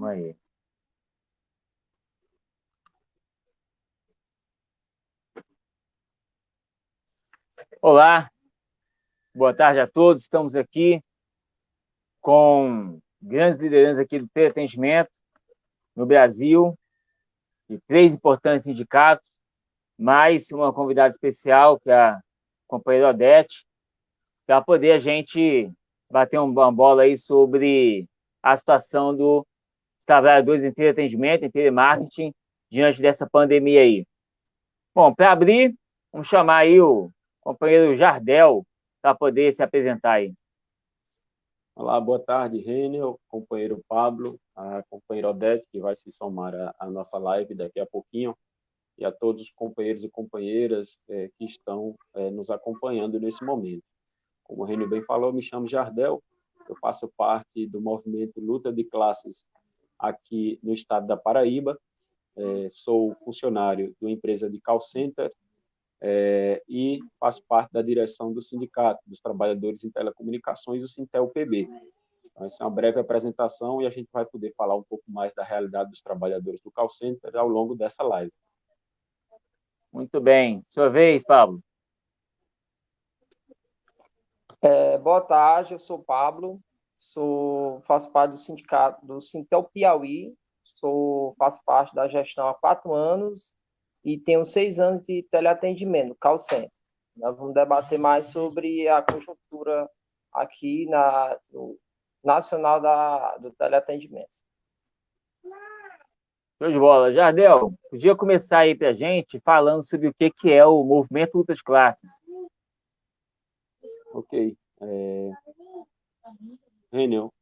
Vamos aí. Olá, boa tarde a todos. Estamos aqui com grandes lideranças aqui do teleatendimento no Brasil, de 3 importantes sindicatos, mais uma convidada especial, que é a companheira Odete, para poder a gente bater uma bola aí sobre a situação dos trabalhadores em teleatendimento, em telemarketing, diante dessa pandemia aí. Bom, para abrir, vamos chamar aí o companheiro Jardel para poder se apresentar aí. Olá, boa tarde, Rênio, companheiro Pablo, a companheira Odete, que vai se somar à nossa live daqui a pouquinho, e a todos os companheiros e companheiras que estão nos acompanhando nesse momento. Como o Rênio bem falou, me chamo Jardel, eu faço parte do movimento Luta de Classes aqui no estado da Paraíba, sou funcionário de uma empresa de call center e faço parte da direção do Sindicato dos Trabalhadores em Telecomunicações, o Sintel-PB. Então, essa é uma breve apresentação e a gente vai poder falar um pouco mais da realidade dos trabalhadores do call center ao longo dessa live. Muito bem. Sua vez, Pablo. Boa tarde, eu sou Pablo, faço parte do sindicato do Sintel Piauí, faço parte da gestão há 4 anos e tenho 6 anos de teleatendimento, call center. Nós vamos debater mais sobre a conjuntura aqui no nacional do teleatendimento. Show de bola. Jardel, podia começar aí para a gente falando sobre o que é o movimento Luta de Classes. Ok. Rênio,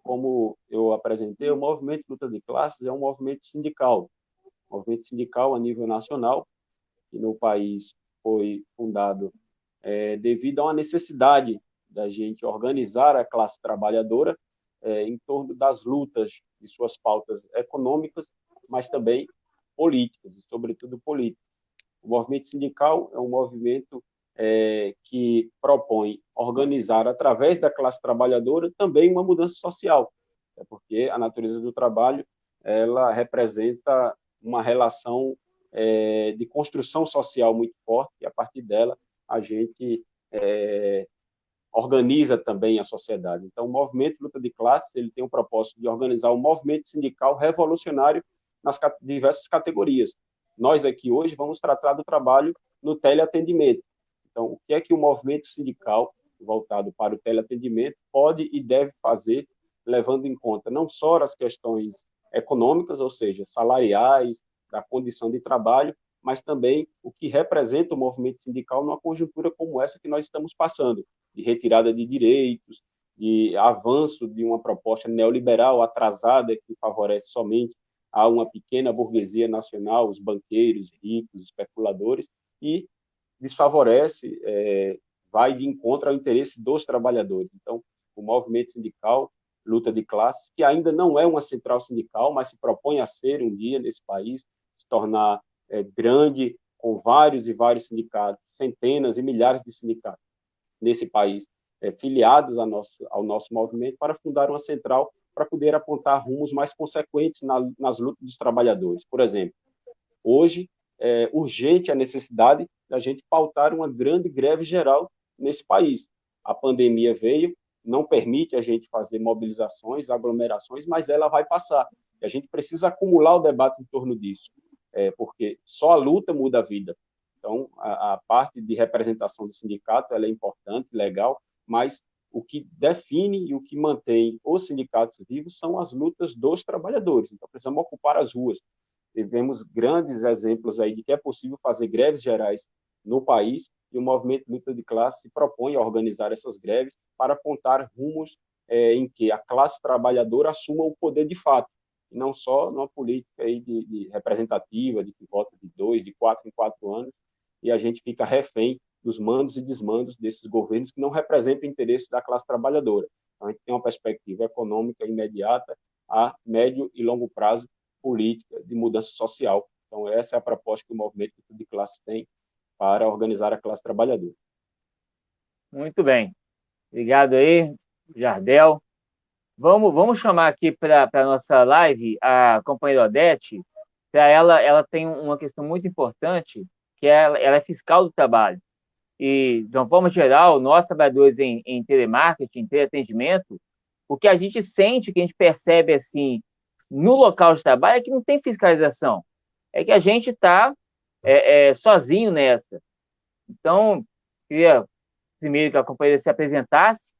como eu apresentei, o movimento Luta de Classes é um movimento sindical a nível nacional, que no país foi fundado devido a uma necessidade da gente organizar a classe trabalhadora em torno das lutas de suas pautas econômicas, mas também políticas, e sobretudo políticas. O movimento sindical é um movimento que propõe organizar, através da classe trabalhadora, também uma mudança social, porque a natureza do trabalho ela representa uma relação de construção social muito forte, e a partir dela a gente organiza também a sociedade. Então, o movimento Luta de Classes ele tem o propósito de organizar um movimento sindical revolucionário nas diversas categorias. Nós aqui hoje vamos tratar do trabalho no teleatendimento. Então, o que é que o movimento sindical voltado para o teleatendimento pode e deve fazer, levando em conta não só as questões econômicas, ou seja, salariais, da condição de trabalho, mas também o que representa o movimento sindical numa conjuntura como essa que nós estamos passando, de retirada de direitos, de avanço de uma proposta neoliberal atrasada que favorece somente a uma pequena burguesia nacional, os banqueiros, ricos, especuladores, e desfavorece, vai de encontro ao interesse dos trabalhadores. Então, o movimento sindical, Luta de Classes, que ainda não é uma central sindical, mas se propõe a ser um dia nesse país, se tornar grande, com vários e vários sindicatos, centenas e milhares de sindicatos nesse país, filiados ao nosso movimento, para fundar uma central para poder apontar rumos mais consequentes nas lutas dos trabalhadores. Por exemplo, hoje é urgente a necessidade da gente pautar uma grande greve geral nesse país. A pandemia veio, não permite a gente fazer mobilizações, aglomerações, mas ela vai passar. E a gente precisa acumular o debate em torno disso, porque só a luta muda a vida. Então, a parte de representação do sindicato ela é importante, legal, mas o que define e o que mantém os sindicatos vivos são as lutas dos trabalhadores. Então, precisamos ocupar as ruas. Tivemos grandes exemplos aí de que é possível fazer greves gerais no país, e o movimento Luta de Classe se propõe a organizar essas greves para apontar rumos em que a classe trabalhadora assuma o poder de fato, e não só numa política aí de representativa, de que vota de 2, de 4 em 4 anos, e a gente fica refém dos mandos e desmandos desses governos que não representam o interesse da classe trabalhadora. Então, a gente tem uma perspectiva econômica imediata, a médio e longo prazo, política de mudança social. Então, essa é a proposta que o movimento de classe tem para organizar a classe trabalhadora. Muito bem. Obrigado aí, Jardel. Vamos chamar aqui para a nossa live a companheira Odete. Para ela tem uma questão muito importante, que ela é fiscal do trabalho. E, de uma forma geral, nós trabalhadores em telemarketing, teleatendimento, o que a gente sente, o que a gente percebe assim no local de trabalho é que não tem fiscalização. É que a gente está sozinho nessa. Então, queria primeiro que a companheira se apresentasse.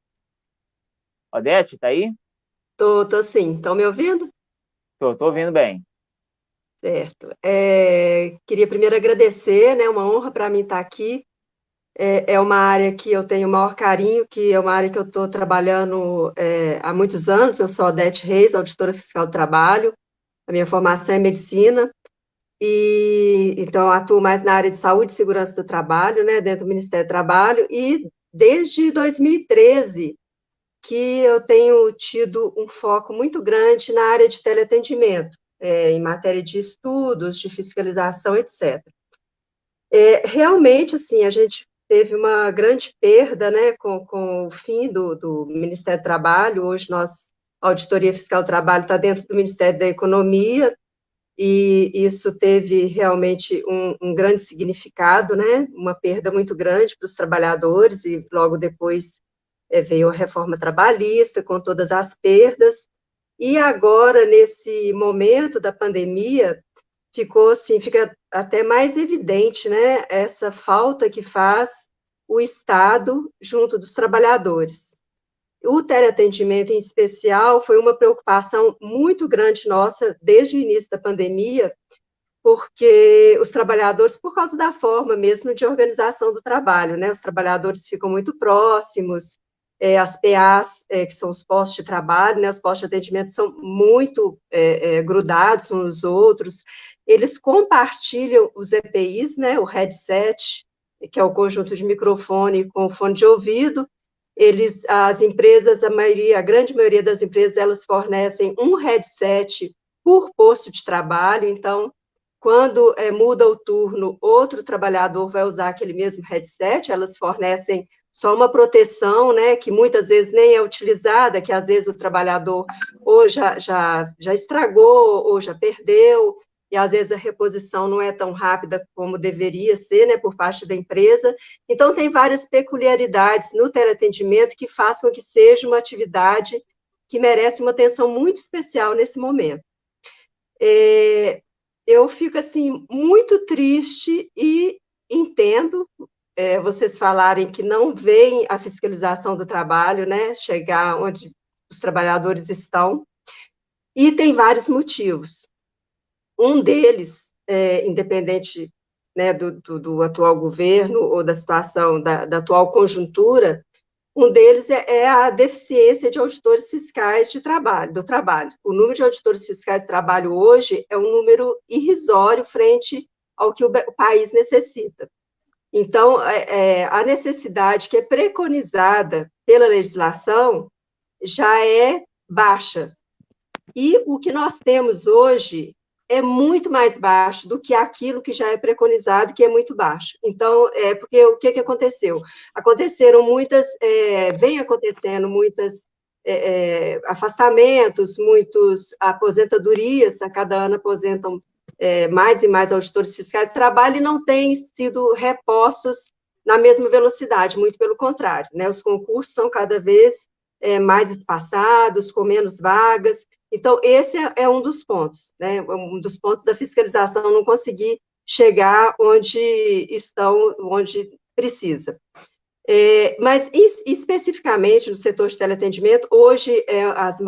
Odete, está aí? Tô sim. Estão me ouvindo? Estou ouvindo bem. Certo. Queria primeiro agradecer, né? Uma honra para mim estar aqui. É uma área que eu tenho o maior carinho, que é uma área que eu estou trabalhando há muitos anos. Eu sou Odete Reis, auditora fiscal do trabalho. A minha formação é medicina. E então eu atuo mais na área de saúde e segurança do trabalho, né? Dentro do Ministério do Trabalho. E desde 2013 que eu tenho tido um foco muito grande na área de teleatendimento, em matéria de estudos, de fiscalização, etc. Realmente, assim, a gente teve uma grande perda, né, com o fim do Ministério do Trabalho. Hoje, a Auditoria Fiscal do Trabalho está dentro do Ministério da Economia, e isso teve realmente um grande significado, né, uma perda muito grande para os trabalhadores, e logo depois veio a reforma trabalhista, com todas as perdas, e agora, nesse momento da pandemia, fica até mais evidente, né, essa falta que faz o Estado junto dos trabalhadores. O teleatendimento, em especial, foi uma preocupação muito grande nossa desde o início da pandemia, porque os trabalhadores, por causa da forma mesmo de organização do trabalho, né, os trabalhadores ficam muito próximos, as PAs, que são os postos de trabalho, né, os postos de atendimento são muito grudados uns nos outros, eles compartilham os EPIs, né, o headset, que é o conjunto de microfone com fone de ouvido. As empresas, a grande maioria das empresas, elas fornecem um headset por posto de trabalho, então, quando muda o turno, outro trabalhador vai usar aquele mesmo headset, elas fornecem só uma proteção, né, que muitas vezes nem é utilizada, que às vezes o trabalhador ou já estragou, ou já perdeu, e às vezes a reposição não é tão rápida como deveria ser, né, por parte da empresa. Então, tem várias peculiaridades no teleatendimento que fazem com que seja uma atividade que merece uma atenção muito especial nesse momento. Eu fico, assim, muito triste e entendo vocês falarem que não veem a fiscalização do trabalho, né, chegar onde os trabalhadores estão, e tem vários motivos. Um deles, independente, né, do atual governo ou da situação, da atual conjuntura, um deles é a deficiência de auditores fiscais do trabalho. O número de auditores fiscais de trabalho hoje é um número irrisório frente ao que o país necessita. Então, a necessidade que é preconizada pela legislação já é baixa. E o que nós temos hoje é muito mais baixo do que aquilo que já é preconizado, que é muito baixo. Então, porque o que aconteceu? Vem acontecendo muitos afastamentos, muitas aposentadorias, a cada ano aposentam mais e mais auditores fiscais de trabalho, e não têm sido repostos na mesma velocidade, muito pelo contrário, né? Os concursos são cada vez mais espaçados, com menos vagas. Então, esse é um dos pontos, né? Um dos pontos da fiscalização, não conseguir chegar onde precisa. Mas, especificamente no setor de teleatendimento, hoje, as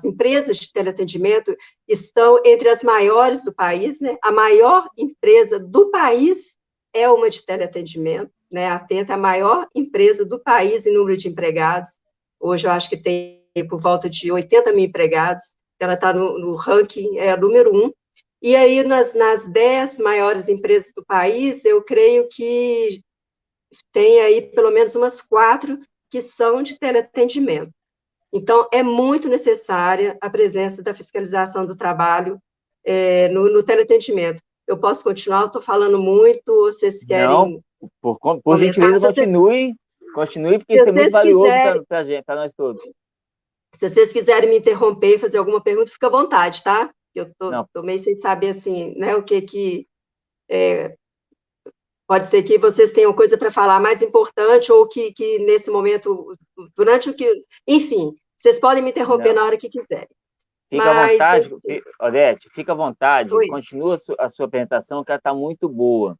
empresas de teleatendimento estão entre as maiores do país, né? A maior empresa do país é uma de teleatendimento, né? A Atenta é a maior empresa do país em número de empregados. Hoje, eu acho que tem por volta de 80 mil empregados, ela está no ranking, número 1. E aí, nas 10 maiores empresas do país, eu creio que tem aí pelo menos umas 4 que são de teleatendimento. Então, é muito necessária a presença da fiscalização do trabalho no teleatendimento. Eu posso continuar? Eu estou falando muito, vocês querem... Não, por gentileza, continue, porque isso é muito valioso para nós todos. Se vocês quiserem me interromper e fazer alguma pergunta, fica à vontade, tá? Eu tô meio sem saber, assim, né, o que pode ser que vocês tenham coisa para falar mais importante ou que nesse momento, durante o que... Enfim, vocês podem me interromper Não. na hora que quiserem. Fica à Mas, vontade, enfim, Odete, fica à vontade, oi. continua a sua apresentação, que ela está muito boa.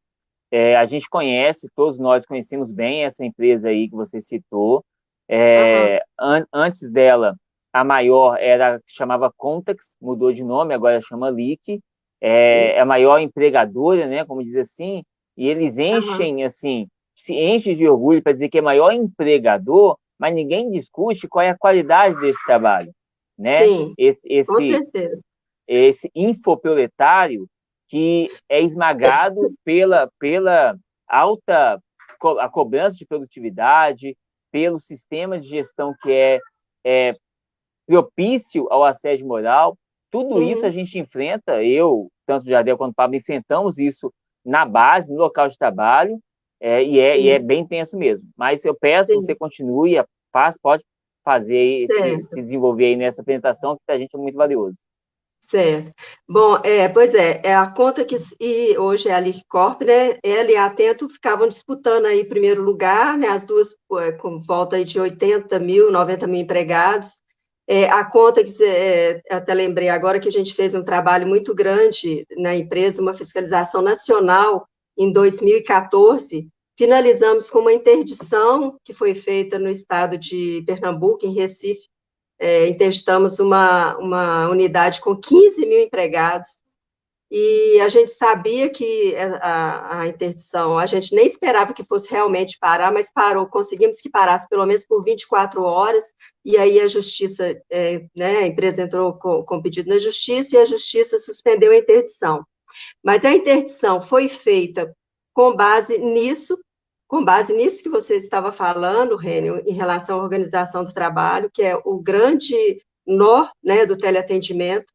A gente conhece, todos nós conhecemos bem essa empresa aí que você citou. Aham, Antes dela, a maior chamava Contax, mudou de nome, agora chama Lick. É a isso. maior empregadora, né, como diz assim, e eles Aham, enchem, assim, se enchem de orgulho para dizer que é maior empregador, mas ninguém discute qual é a qualidade desse trabalho, né? sim, Esse, com esse, certeza. esse infoproletário que é esmagado pela alta a cobrança de produtividade, pelo sistema de gestão que é propício ao assédio moral. Tudo isso a Uhum, gente enfrenta, eu, tanto o Jardel quanto o Pablo, enfrentamos isso na base, no local de trabalho, e é sim, bem tenso mesmo. Mas eu peço que você sim, continue, pode fazer, certo. se desenvolver aí nessa apresentação, que para a gente é muito valioso. Certo. Bom, pois é a conta que e hoje é a Licorp, né? Ela e a Atento ficavam disputando aí primeiro lugar, né? As duas com volta aí de 80 mil, 90 mil empregados. A conta que até lembrei agora que a gente fez um trabalho muito grande na empresa, uma fiscalização nacional em 2014. Finalizamos com uma interdição que foi feita no estado de Pernambuco, em Recife, interditamos uma unidade com 15 mil empregados, e a gente sabia que a interdição, a gente nem esperava que fosse realmente parar, mas parou, conseguimos que parasse pelo menos por 24 horas, e aí a justiça, né, a empresa entrou com pedido na justiça, e a justiça suspendeu a interdição. Mas a interdição foi feita com base nisso, que você estava falando, Rênio, em relação à organização do trabalho, que é o grande nó, né, do teleatendimento,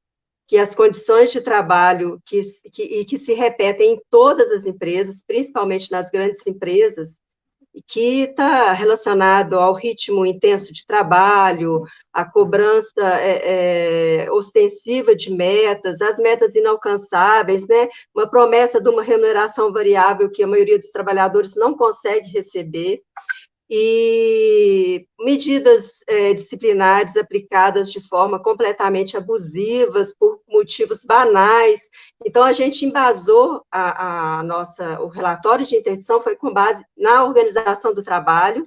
que as condições de trabalho que se repetem em todas as empresas, principalmente nas grandes empresas, que está relacionado ao ritmo intenso de trabalho, à cobrança ostensiva de metas, as metas inalcançáveis, né? Uma promessa de uma remuneração variável que a maioria dos trabalhadores não consegue receber, e medidas disciplinares aplicadas de forma completamente abusivas, por motivos banais. Então, a gente embasou o relatório de interdição foi com base na organização do trabalho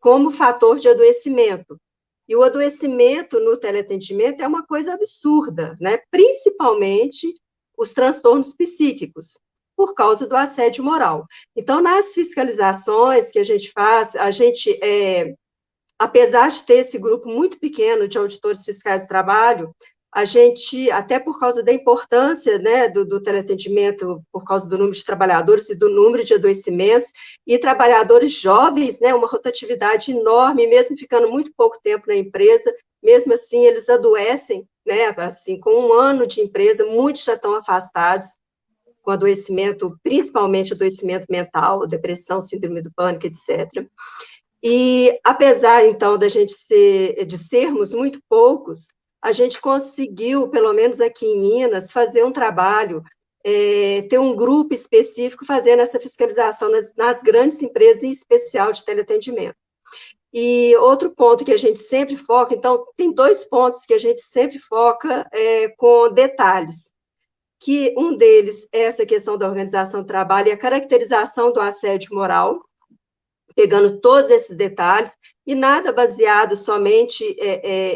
como fator de adoecimento. E o adoecimento no teleatendimento é uma coisa absurda, né? Principalmente os transtornos psíquicos, por causa do assédio moral. Então, nas fiscalizações que a gente faz, apesar de ter esse grupo muito pequeno de auditores fiscais de trabalho, a gente, até por causa da importância, né, do teleatendimento, por causa do número de trabalhadores e do número de adoecimentos, e trabalhadores jovens, né, uma rotatividade enorme, mesmo ficando muito pouco tempo na empresa, mesmo assim eles adoecem, né, assim, com um ano de empresa, muitos já estão afastados, com adoecimento, principalmente adoecimento mental, depressão, síndrome do pânico, etc. E, apesar, então, de sermos muito poucos, a gente conseguiu, pelo menos aqui em Minas, fazer um trabalho, ter um grupo específico fazendo essa fiscalização nas grandes empresas, em especial de teleatendimento. E outro ponto que a gente sempre foca, então, tem dois pontos que a gente sempre foca com detalhes, que um deles é essa questão da organização do trabalho e a caracterização do assédio moral, pegando todos esses detalhes, e nada baseado somente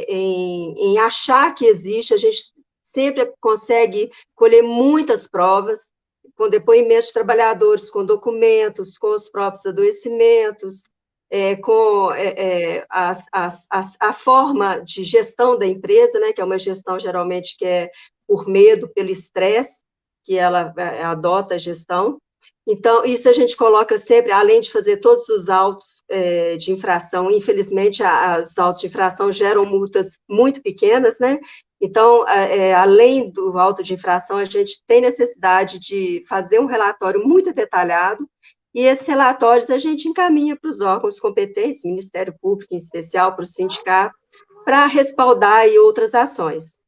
em achar que existe, a gente sempre consegue colher muitas provas, com depoimentos de trabalhadores, com documentos, com os próprios adoecimentos, com a forma de gestão da empresa, né, que é uma gestão geralmente que é por medo, pelo estresse, que ela adota a gestão. Então, isso a gente coloca sempre, além de fazer todos os autos de infração, infelizmente, os autos de infração geram multas muito pequenas, né? Então, além do auto de infração, a gente tem necessidade de fazer um relatório muito detalhado, e esses relatórios a gente encaminha para os órgãos competentes, Ministério Público em especial, para o sindicato, para respaldar aí outras ações.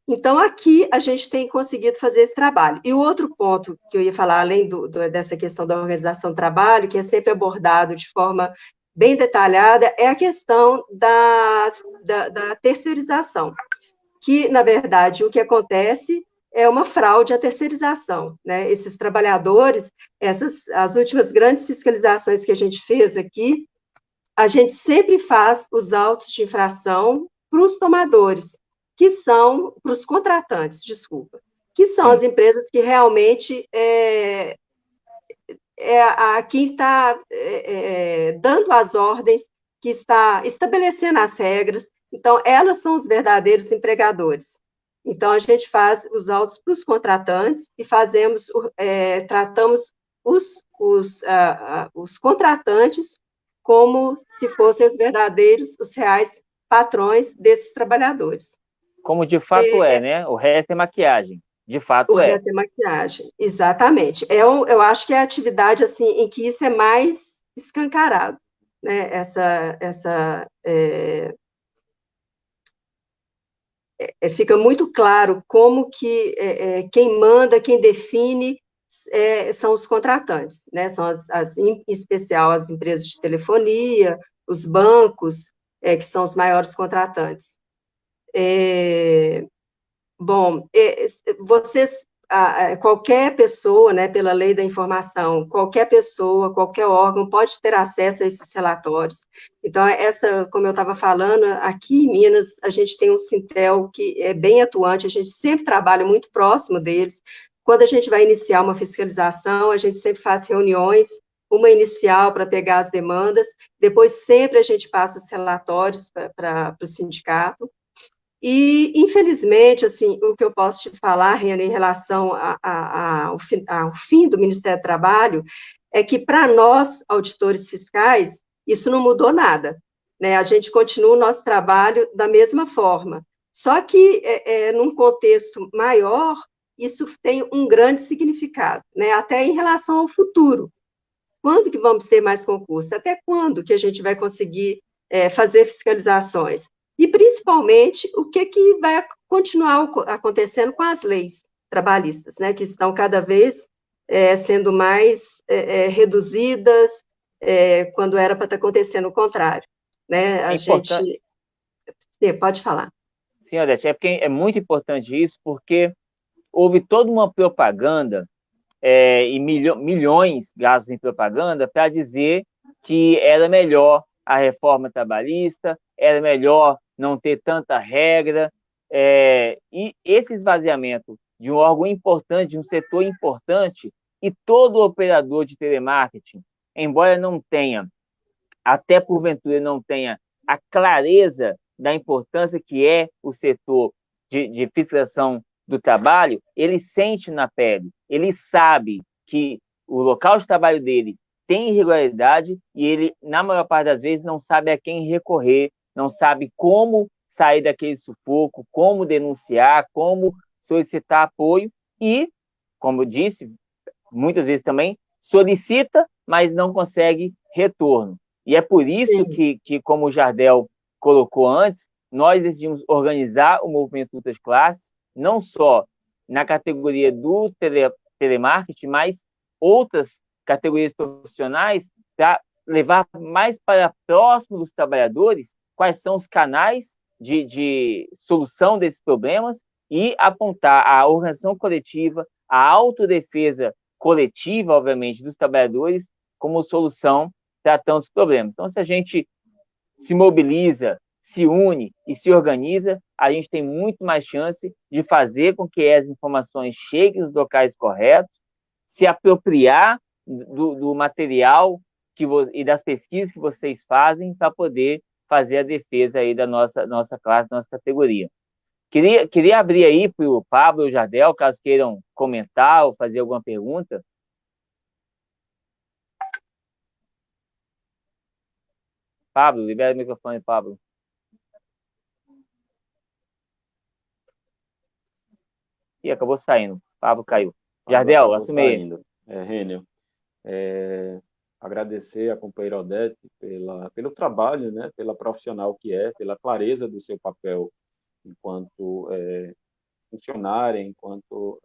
Então, aqui a gente tem conseguido fazer esse trabalho. E o outro ponto que eu ia falar, além dessa questão da organização do trabalho, que é sempre abordado de forma bem detalhada, é a questão da terceirização, que, na verdade, o que acontece é uma fraude à terceirização, né? Esses trabalhadores, as últimas grandes fiscalizações que a gente fez aqui, a gente sempre faz os autos de infração para os tomadores, que são, para os contratantes, desculpa, que são as empresas que realmente quem está dando as ordens, que está estabelecendo as regras, então elas são os verdadeiros empregadores. Então a gente faz os autos para os contratantes e tratamos os contratantes como se fossem os verdadeiros, os reais patrões desses trabalhadores. Como de fato né? O resto é maquiagem. De fato o resto é maquiagem, exatamente. Eu acho que é a atividade assim, em que isso é mais escancarado, né? Fica muito claro como que quem manda, quem define são os contratantes, né? São em especial as empresas de telefonia, os bancos, que são os maiores contratantes. Bom, qualquer pessoa, né, pela lei da informação, qualquer pessoa, qualquer órgão pode ter acesso a esses relatórios. Então, como eu estava falando, aqui em Minas, a gente tem um Sintel que é bem atuante, a gente sempre trabalha muito próximo deles. Quando a gente vai iniciar uma fiscalização, a gente sempre faz reuniões, uma inicial para pegar as demandas, depois sempre a gente passa os relatórios para o sindicato. E, infelizmente, assim, o que eu posso te falar, Reno, em relação ao fim do Ministério do Trabalho, é que, para nós, auditores fiscais, isso não mudou nada, né? A gente continua o nosso trabalho da mesma forma. Só que, num contexto maior, isso tem um grande significado, né? Até em relação ao futuro. Quando que vamos ter mais concursos? Até quando que a gente vai conseguir fazer fiscalizações? E, principalmente, o que vai continuar acontecendo com as leis trabalhistas, né, que estão cada vez sendo mais reduzidas, quando era para estar acontecendo o contrário. Né? Sim, pode falar. Sim, Odete, porque é muito importante isso, porque houve toda uma propaganda e milhões gastos em propaganda para dizer que era melhor a reforma trabalhista, era melhor não ter tanta regra, e esse esvaziamento de um órgão importante, de um setor importante, e todo operador de telemarketing, embora não tenha, até porventura não tenha a clareza da importância que é o setor de fiscalização do trabalho, ele sente na pele, ele sabe que o local de trabalho dele tem irregularidade e ele, na maior parte das vezes, não sabe a quem recorrer, não sabe como sair daquele sufoco, como denunciar, como solicitar apoio e, como eu disse, muitas vezes também solicita, mas não consegue retorno. E é por isso que, como o Jardel colocou antes, nós decidimos organizar o movimento Lutas Classes, não só na categoria do telemarketing, mas outras categorias profissionais, para levar mais para próximo dos trabalhadores quais são os canais de solução desses problemas e apontar a organização coletiva, a autodefesa coletiva, obviamente, dos trabalhadores como solução para tantos problemas. Então, se a gente se mobiliza, se une e se organiza, a gente tem muito mais chance de fazer com que as informações cheguem nos locais corretos, se apropriar do material e das pesquisas que vocês fazem para poder fazer a defesa aí da nossa classe, da nossa categoria. Queria abrir aí para o Pablo e o Jardel, caso queiram comentar ou fazer alguma pergunta. Pablo, libera o microfone, Pablo. Ih, acabou saindo. Pablo caiu. Jardel, assume aí. Renio, agradecer a companheira Odete pelo trabalho, né, pela profissional que é, pela clareza do seu papel enquanto funcionária, enquanto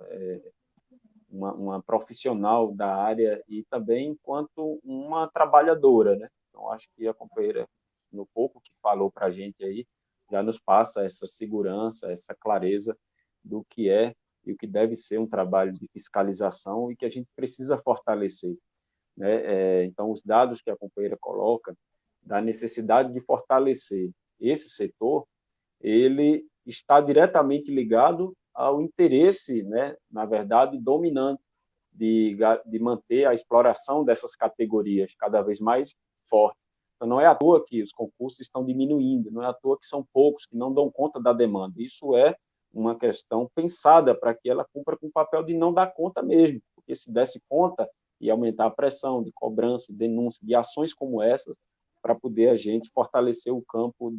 uma profissional da área e também enquanto uma trabalhadora, né? Então, acho que a companheira, no pouco que falou para a gente aí, já nos passa essa segurança, essa clareza do que é e o que deve ser um trabalho de fiscalização e que a gente precisa fortalecer, né? Então, os dados que a companheira coloca da necessidade de fortalecer esse setor, ele está diretamente ligado ao interesse, né, na verdade, dominante de manter a exploração dessas categorias cada vez mais forte. Então, não é à toa que os concursos estão diminuindo, não é à toa que são poucos que não dão conta da demanda. Isso é uma questão pensada para que ela cumpra com o papel de não dar conta mesmo, porque se desse conta, ia aumentar a pressão de cobrança, de denúncia, de ações como essas, para poder a gente fortalecer o campo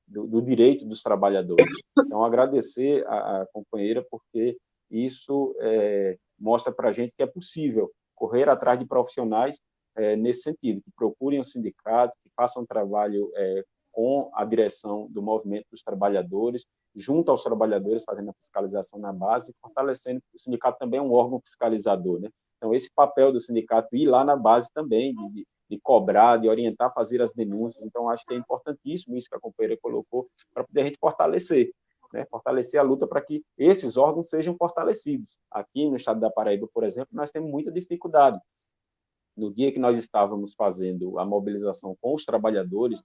do direito dos trabalhadores. Então, agradecer a companheira, porque isso mostra para a gente que é possível correr atrás de profissionais nesse sentido, que procurem um sindicato, que façam um trabalho com a direção do movimento dos trabalhadores, junto aos trabalhadores, fazendo a fiscalização na base, fortalecendo. O sindicato também é um órgão fiscalizador, né? Então, esse papel do sindicato ir lá na base também, de cobrar, de orientar, fazer as denúncias. Então, acho que é importantíssimo isso que a companheira colocou, para poder a gente fortalecer, né? Fortalecer a luta para que esses órgãos sejam fortalecidos. Aqui no estado da Paraíba, por exemplo, nós temos muita dificuldade. No dia que nós estávamos fazendo a mobilização com os trabalhadores,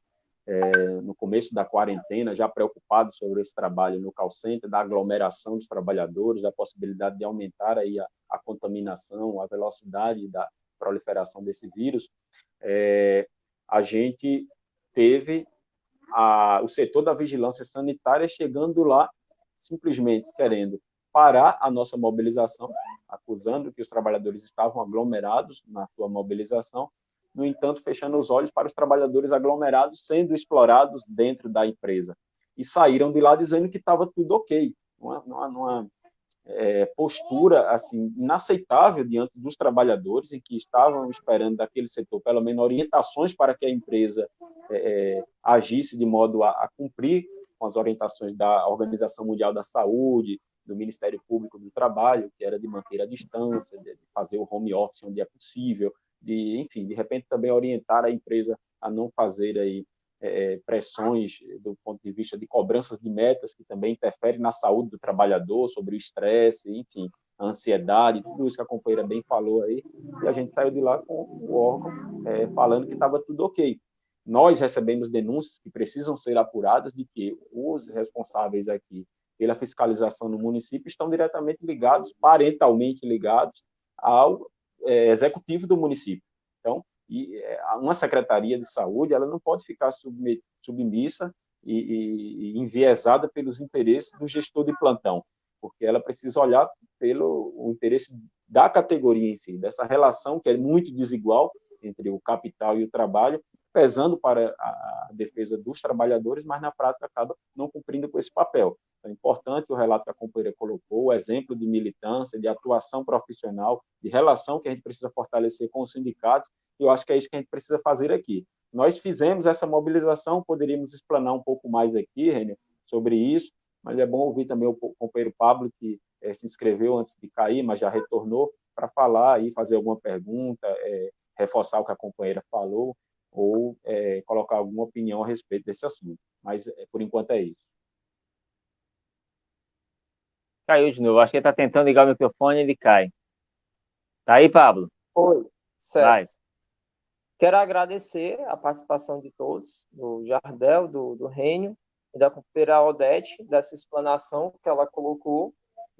no começo da quarentena, já preocupados sobre esse trabalho no call center, da aglomeração dos trabalhadores, da possibilidade de aumentar aí a contaminação, a velocidade da proliferação desse vírus, a gente teve o setor da vigilância sanitária chegando lá, simplesmente querendo parar a nossa mobilização, acusando que os trabalhadores estavam aglomerados na sua mobilização, no entanto, fechando os olhos para os trabalhadores aglomerados sendo explorados dentro da empresa. E saíram de lá dizendo que estava tudo ok. Uma postura assim inaceitável diante dos trabalhadores, em que estavam esperando daquele setor, pelo menos, orientações para que a empresa agisse de modo a cumprir com as orientações da Organização Mundial da Saúde, do Ministério Público do Trabalho, que era de manter a distância, de fazer o home office onde é possível, enfim, de repente também orientar a empresa a não fazer aí pressões do ponto de vista de cobranças de metas, que também interferem na saúde do trabalhador, sobre o estresse, enfim, a ansiedade, tudo isso que a companheira bem falou aí, e a gente saiu de lá com o órgão falando que estava tudo ok. Nós recebemos denúncias que precisam ser apuradas de que os responsáveis aqui pela fiscalização no município estão diretamente ligados, parentalmente ligados ao executivo do município. Então, uma secretaria de saúde, ela não pode ficar submissa e enviesada pelos interesses do gestor de plantão, porque ela precisa olhar pelo interesse da categoria em si, dessa relação que é muito desigual entre o capital e o trabalho, pesando para a defesa dos trabalhadores, mas na prática acaba não cumprindo com esse papel. É importante o relato que a companheira colocou, o exemplo de militância, de atuação profissional, de relação que a gente precisa fortalecer com os sindicatos, e eu acho que é isso que a gente precisa fazer aqui. Nós fizemos essa mobilização, poderíamos explanar um pouco mais aqui, Renner, sobre isso, mas é bom ouvir também o companheiro Pablo, que se inscreveu antes de cair, mas já retornou, para falar e fazer alguma pergunta, reforçar o que a companheira falou, ou colocar alguma opinião a respeito desse assunto. Mas, por enquanto, é isso. Caiu de novo. Acho que ele está tentando ligar o microfone e ele cai. Tá aí, Pablo? Oi, certo. Vai. Quero agradecer a participação de todos, do Jardel, do Rênio e da companheira Odete, dessa explanação que ela colocou,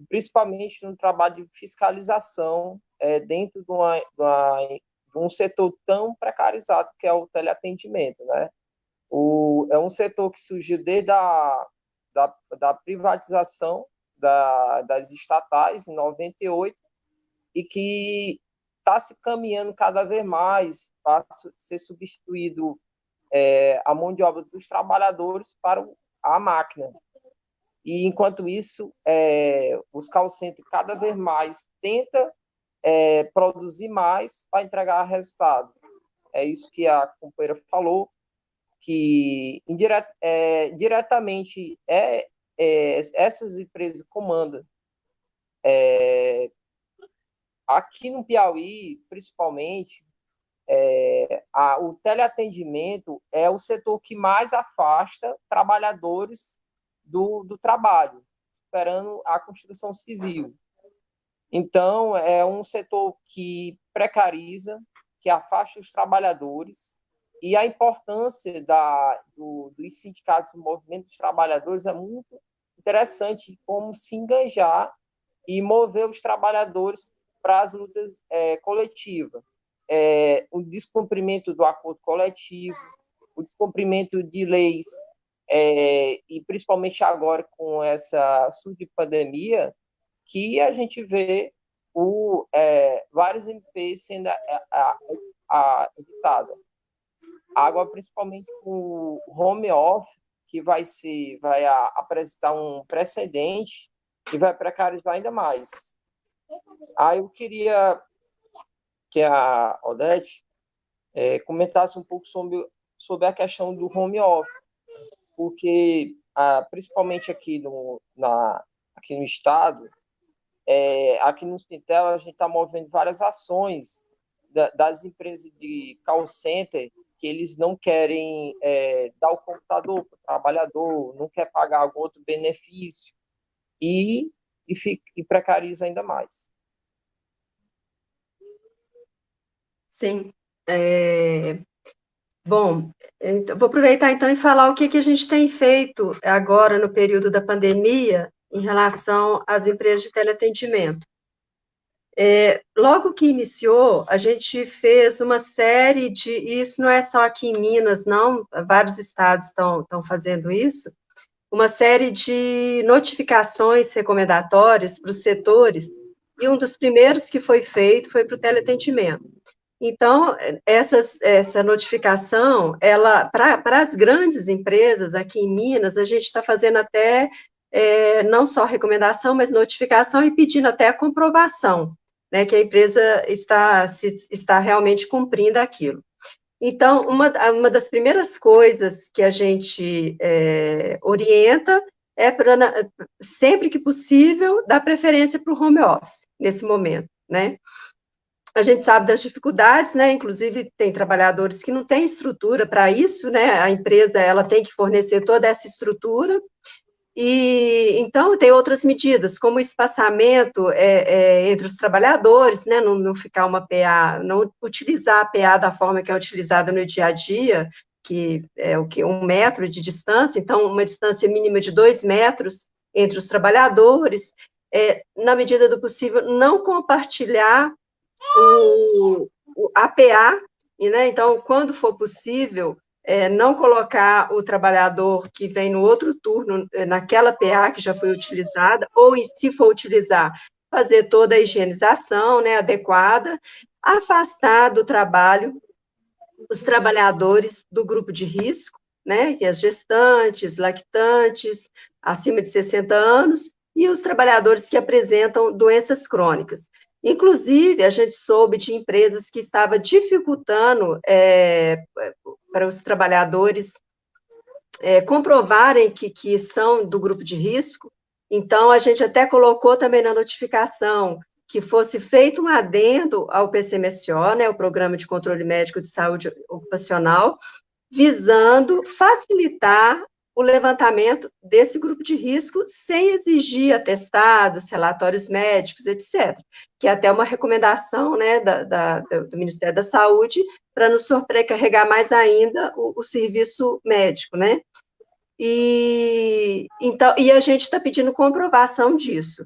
principalmente no trabalho de fiscalização dentro de um setor tão precarizado que é o teleatendimento, né? É um setor que surgiu desde da privatização das estatais, em 98, e que está se caminhando cada vez mais para ser substituído a mão de obra dos trabalhadores para a máquina. E, enquanto isso, os call centers cada vez mais tentam produzir mais para entregar resultado. é isso que a companheira falou, que diretamente essas empresas comandam. Aqui no Piauí, principalmente, o teleatendimento é o setor que mais afasta trabalhadores do trabalho, esperando a construção civil. Então, é um setor que precariza, que afasta os trabalhadores, e a importância dos sindicatos, do movimento dos trabalhadores, é muito interessante como se engajar e mover os trabalhadores para as lutas coletivas. O descumprimento do acordo coletivo, o descumprimento de leis, e principalmente agora com essa subpandemia, que a gente vê várias MPs sendo editadas. Agora, principalmente com o home office, que vai apresentar um precedente e vai precarizar ainda mais. Aí eu queria que a Odete comentasse um pouco sobre a questão do home office, porque, principalmente aqui no Estado, aqui no Sintel, a gente está movendo várias ações das empresas de call center, que eles não querem dar o computador para o trabalhador, não quer pagar algum outro benefício, e precariza ainda mais. Sim. Bom, então, vou aproveitar então e falar o que a gente tem feito agora no período da pandemia em relação às empresas de teleatendimento. Logo que iniciou, a gente fez uma série isso não é só aqui em Minas, não, vários estados estão fazendo isso, uma série de notificações recomendatórias para os setores, e um dos primeiros que foi feito foi para o teleatendimento. Então, essa notificação, para as grandes empresas aqui em Minas, a gente está fazendo até não só recomendação, mas notificação e pedindo até a comprovação, né, que a empresa está realmente cumprindo aquilo. Então, uma das primeiras coisas que a gente orienta para, sempre que possível, dar preferência para o home office, nesse momento, né? A gente sabe das dificuldades, né? Inclusive, tem trabalhadores que não têm estrutura para isso, né? A empresa, ela tem que fornecer toda essa estrutura. E, então, tem outras medidas, como o espaçamento entre os trabalhadores, né? Não ficar uma PA, não utilizar a PA da forma que é utilizada no dia a dia, que é 1 metro de distância, então, uma distância mínima de 2 metros entre os trabalhadores, na medida do possível, não compartilhar a PA, né? Então, quando for possível, não colocar o trabalhador que vem no outro turno naquela PA que já foi utilizada, ou, se for utilizar, fazer toda a higienização, né, adequada, afastar do trabalho os trabalhadores do grupo de risco, né, que as gestantes, lactantes, acima de 60 anos, e os trabalhadores que apresentam doenças crônicas. Inclusive, a gente soube de empresas que estavam dificultando para os trabalhadores comprovarem que são do grupo de risco. Então, a gente até colocou também na notificação que fosse feito um adendo ao PCMSO, né, o Programa de Controle Médico de Saúde Ocupacional, visando facilitar o levantamento desse grupo de risco sem exigir atestados, relatórios médicos, etc., que é até uma recomendação, né, do Ministério da Saúde, para não sobrecarregar mais ainda o serviço médico, né? Então, a gente está pedindo comprovação disso.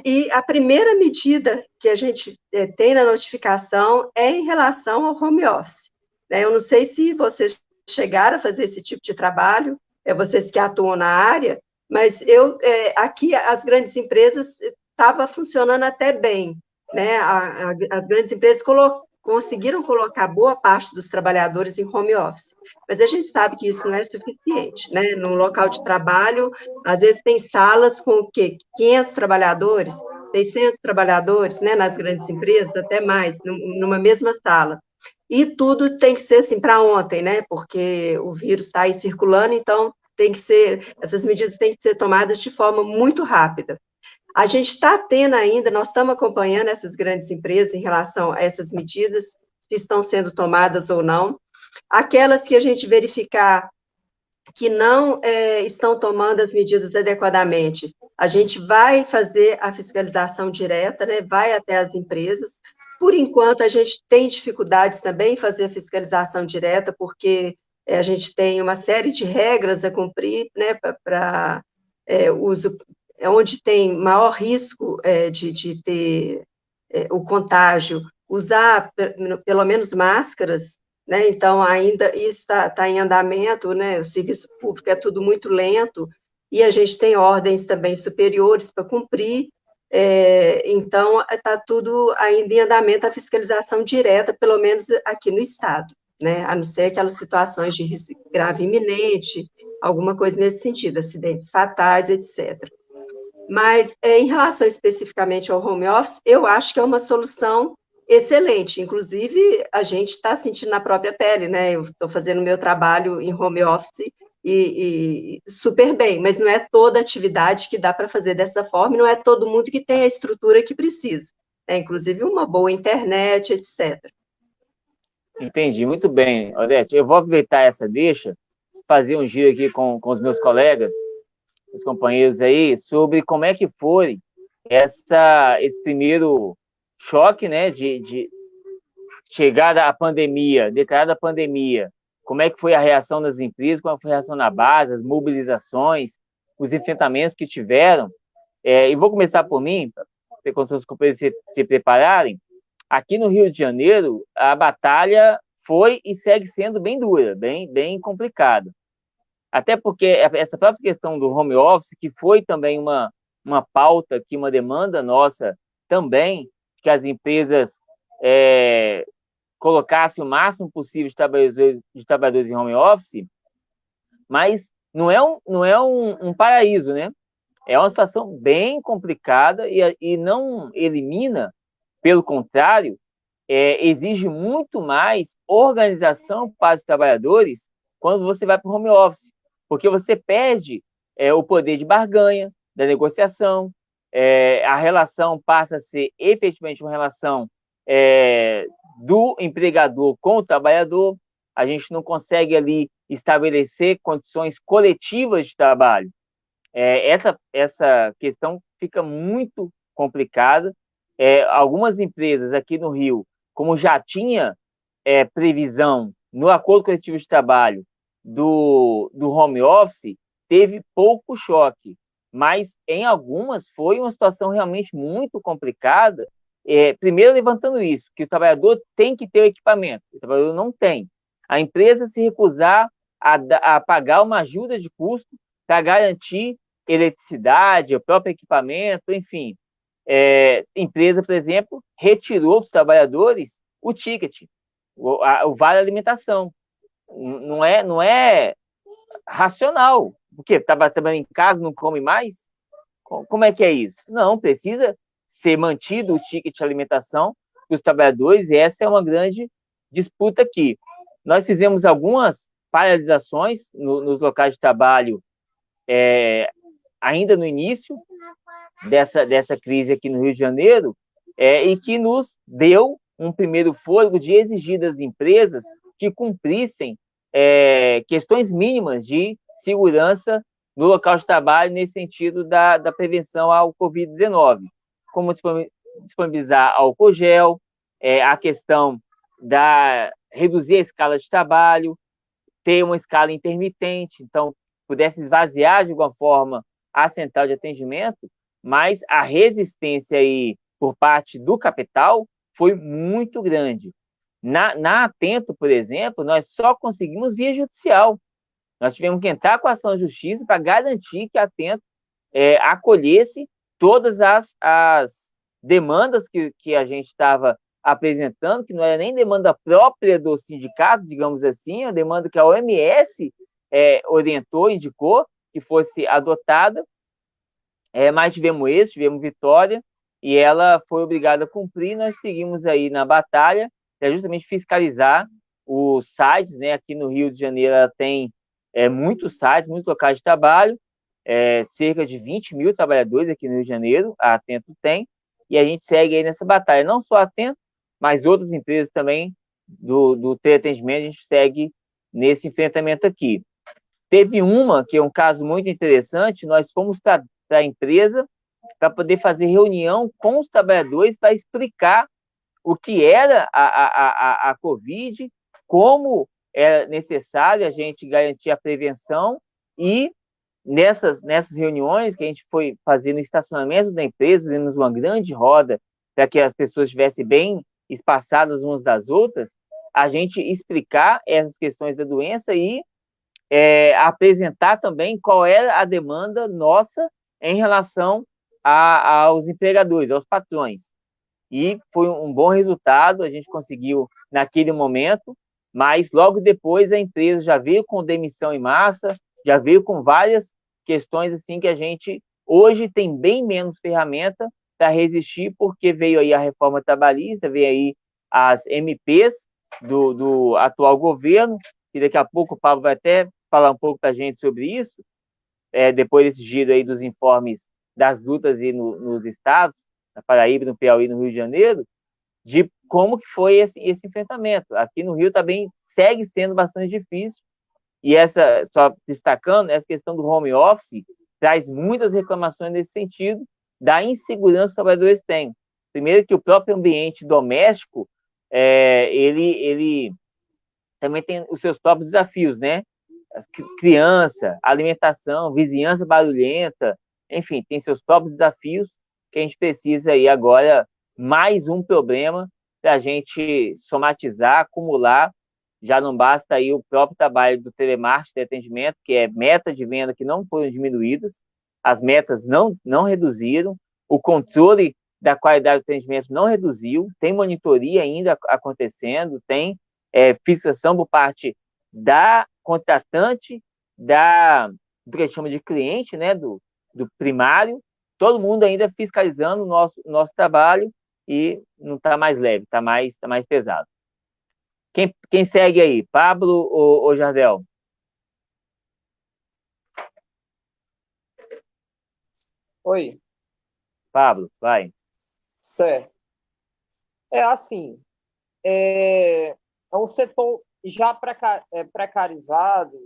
E a primeira medida que a gente tem na notificação é em relação ao home office, né? Eu não sei se vocês chegaram a fazer esse tipo de trabalho, vocês que atuam na área, mas aqui as grandes empresas estavam funcionando até bem, né? As grandes empresas conseguiram colocar boa parte dos trabalhadores em home office, mas a gente sabe que isso não é suficiente, né? No local de trabalho, às vezes tem salas com o quê? 500 trabalhadores, 600 trabalhadores, né? Nas grandes empresas, até mais, numa mesma sala. E tudo tem que ser assim para ontem, né? Porque o vírus está aí circulando, então essas medidas têm que ser tomadas de forma muito rápida. A gente está tendo ainda, nós estamos acompanhando essas grandes empresas em relação a essas medidas, que estão sendo tomadas ou não. Aquelas que a gente verificar que não estão tomando as medidas adequadamente, a gente vai fazer a fiscalização direta, né, vai até as empresas. Por enquanto, a gente tem dificuldades também em fazer a fiscalização direta, porque a gente tem uma série de regras a cumprir, né, para uso, onde tem maior risco de ter o contágio, usar pelo menos máscaras, né? Então, ainda isso está em andamento, né? O serviço público é tudo muito lento, e a gente tem ordens também superiores para cumprir, então está tudo ainda em andamento, a fiscalização direta, pelo menos aqui no Estado, né? A não ser aquelas situações de risco grave iminente, alguma coisa nesse sentido, acidentes fatais, etc. Mas, em relação especificamente ao home office, eu acho que é uma solução excelente. Inclusive, a gente está sentindo na própria pele, né? Eu estou fazendo meu trabalho em home office e super bem, mas não é toda atividade que dá para fazer dessa forma, e não é todo mundo que tem a estrutura que precisa. Inclusive, uma boa internet, etc. Entendi, muito bem, Odete. Eu vou aproveitar essa deixa, fazer um giro aqui com os meus colegas, os companheiros aí, sobre como é que foi esse primeiro choque, né, de chegada à pandemia, declarada a pandemia, como é que foi a reação das empresas, como foi a reação na base, as mobilizações, os enfrentamentos que tiveram. E vou começar por mim, para os seus companheiros se prepararem. Aqui no Rio de Janeiro, a batalha foi e segue sendo bem dura, bem complicada. Até porque essa própria questão do home office, que foi também uma pauta, aqui, uma demanda nossa também, que as empresas colocassem o máximo possível de trabalhadores em home office, mas não é um paraíso, né? É uma situação bem complicada e não elimina, pelo contrário, exige muito mais organização para os trabalhadores quando você vai para o home office, porque você perde o poder de barganha, da negociação, a relação passa a ser efetivamente uma relação do empregador com o trabalhador, a gente não consegue ali estabelecer condições coletivas de trabalho. Essa questão fica muito complicada. Algumas empresas aqui no Rio, como já tinha previsão no acordo coletivo de trabalho do home office, teve pouco choque, mas em algumas foi uma situação realmente muito complicada. Primeiro, levantando isso, que o trabalhador tem que ter o equipamento, o trabalhador não tem. A empresa se recusar a pagar uma ajuda de custo para garantir eletricidade, o próprio equipamento, enfim. Empresa, por exemplo, retirou dos trabalhadores o ticket, o vale alimentação. Não é racional. Porque estava trabalhando em casa, não come mais? Como é que é isso? Não, precisa ser mantido o ticket de alimentação dos trabalhadores, e essa é uma grande disputa aqui. Nós fizemos algumas paralisações nos locais de trabalho ainda no início dessa crise aqui no Rio de Janeiro, e que nos deu um primeiro fôlego de exigir das empresas que cumprissem questões mínimas de segurança no local de trabalho, nesse sentido da prevenção ao Covid-19, como disponibilizar álcool gel, a questão reduzir a escala de trabalho, ter uma escala intermitente, então pudesse esvaziar de alguma forma a central de atendimento, mas a resistência aí por parte do capital foi muito grande. Na Atento, por exemplo, nós só conseguimos via judicial. Nós tivemos que entrar com a ação de justiça para garantir que a Atento acolhesse todas as demandas que a gente estava apresentando, que não era nem demanda própria do sindicato, digamos assim, a demanda que a OMS orientou, indicou que fosse adotada, mas tivemos vitória, e ela foi obrigada a cumprir. Nós seguimos aí na batalha, para justamente fiscalizar os sites, né? Aqui no Rio de Janeiro ela tem muitos sites, muitos locais de trabalho, cerca de 20 mil trabalhadores aqui no Rio de Janeiro, a Atento tem, e a gente segue aí nessa batalha, não só a Atento, mas outras empresas também do teleatendimento, a gente segue nesse enfrentamento aqui. Teve uma, que é um caso muito interessante, nós fomos para a empresa para poder fazer reunião com os trabalhadores para explicar o que era a Covid, como era necessário a gente garantir a prevenção, e nessas reuniões que a gente foi fazer no estacionamento da empresa, fizemos uma grande roda para que as pessoas estivessem bem espaçadas umas das outras, a gente explicar essas questões da doença e apresentar também qual era a demanda nossa em relação aos empregadores, aos patrões. E foi um bom resultado, a gente conseguiu naquele momento, mas logo depois a empresa já veio com demissão em massa, já veio com várias questões assim que a gente hoje tem bem menos ferramenta para resistir, porque veio aí a reforma trabalhista, veio aí as MPs do atual governo, e daqui a pouco o Pablo vai até falar um pouco para a gente sobre isso, depois desse giro aí dos informes das lutas aí nos estados, na Paraíba, no Piauí, no Rio de Janeiro, de como que foi esse enfrentamento. Aqui no Rio também segue sendo bastante difícil, e só destacando, essa questão do home office traz muitas reclamações nesse sentido, da insegurança que os trabalhadores têm. Primeiro que o próprio ambiente doméstico, ele também tem os seus próprios desafios, né? Criança, alimentação, vizinhança barulhenta, enfim, tem seus próprios desafios que a gente precisa aí agora, mais um problema para a gente somatizar, acumular. Já não basta aí o próprio trabalho do telemarketing de atendimento, que é meta de venda que não foram diminuídas, as metas não reduziram, o controle da qualidade do atendimento não reduziu, tem monitoria ainda acontecendo, tem fixação por parte da contratante, do que a gente chama de cliente, né, do primário, todo mundo ainda fiscalizando o nosso trabalho, e não está mais leve, está mais pesado. Quem segue aí? Pablo ou Jardel? Oi. Pablo, vai. Certo. Assim, é um setor já precarizado,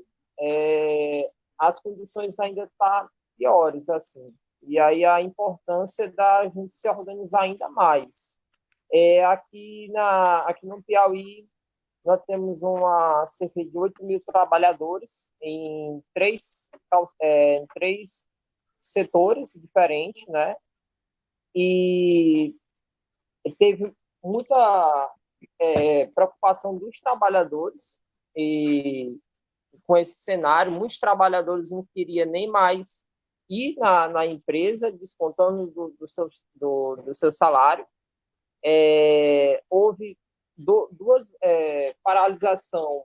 as condições ainda estão piores, assim. E aí a importância da gente se organizar ainda mais. Aqui no Piauí, nós temos cerca de 8 mil trabalhadores em três setores diferentes, né? E teve muita preocupação dos trabalhadores, e com esse cenário, muitos trabalhadores não queriam nem mais ir na empresa, descontando do seu salário. Houve duas paralisação.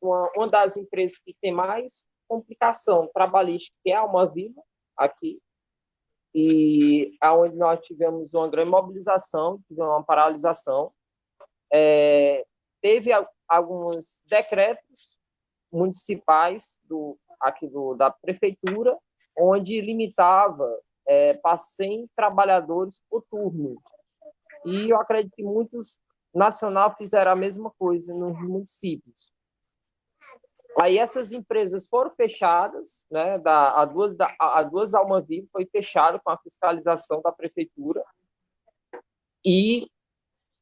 Uma das empresas que tem mais complicação trabalhista, que é a Almaville, aqui, e aonde nós tivemos uma grande mobilização, tivemos uma paralisação. Teve alguns decretos municipais da prefeitura, onde limitava para 100 trabalhadores por turno. E eu acredito que muitos nacional fizeram a mesma coisa nos municípios. Aí essas empresas foram fechadas, né? A duas Almaville foi fechada com a fiscalização da prefeitura, e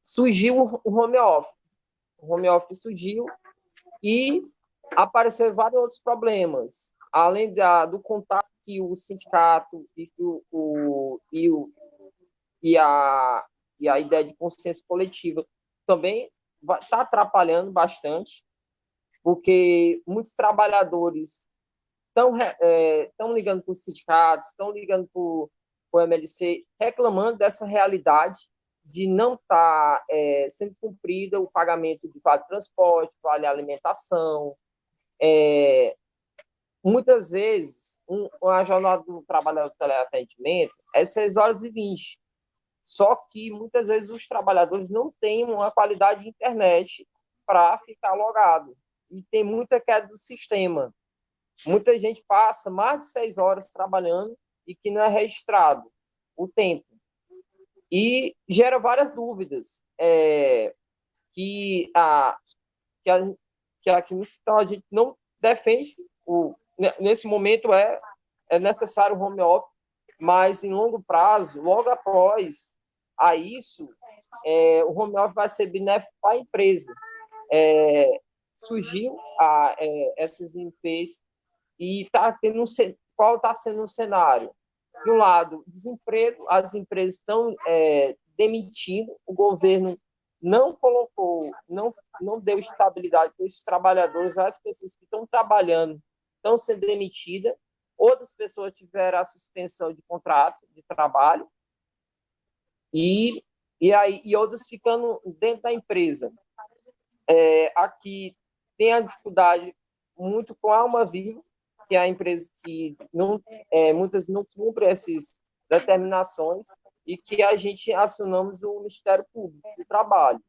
surgiu o home office. O home office surgiu e apareceram vários outros problemas, além do contato que o sindicato e a ideia de consciência coletiva também está atrapalhando bastante, porque muitos trabalhadores estão ligando para os sindicatos, estão ligando para o MLC, reclamando dessa realidade de não estar sendo cumprida o pagamento de vale transporte, vale alimentação. Muitas vezes, uma jornada do trabalhador de teleatendimento é 6 horas e 20. Só que muitas vezes os trabalhadores não têm uma qualidade de internet para ficar logado. E tem muita queda do sistema. Muita gente passa mais de 6 horas trabalhando e que não é registrado o tempo. E gera várias dúvidas. Que aqui no Estado a gente não defende, nesse momento é necessário o home office, mas em longo prazo, logo após a isso, o home office vai ser benéfico para a empresa. Surgiu essas empresas e qual está sendo o cenário? De um lado, desemprego, as empresas estão demitindo, o governo não colocou, não deu estabilidade para esses trabalhadores, as pessoas que estão trabalhando estão sendo demitidas, outras pessoas tiveram a suspensão de contrato de trabalho e outras ficando dentro da empresa. Aqui tem a dificuldade muito com a Alma Viva, que é a empresa que muitas não cumprem essas determinações e que a gente acionamos o Ministério Público do Trabalho.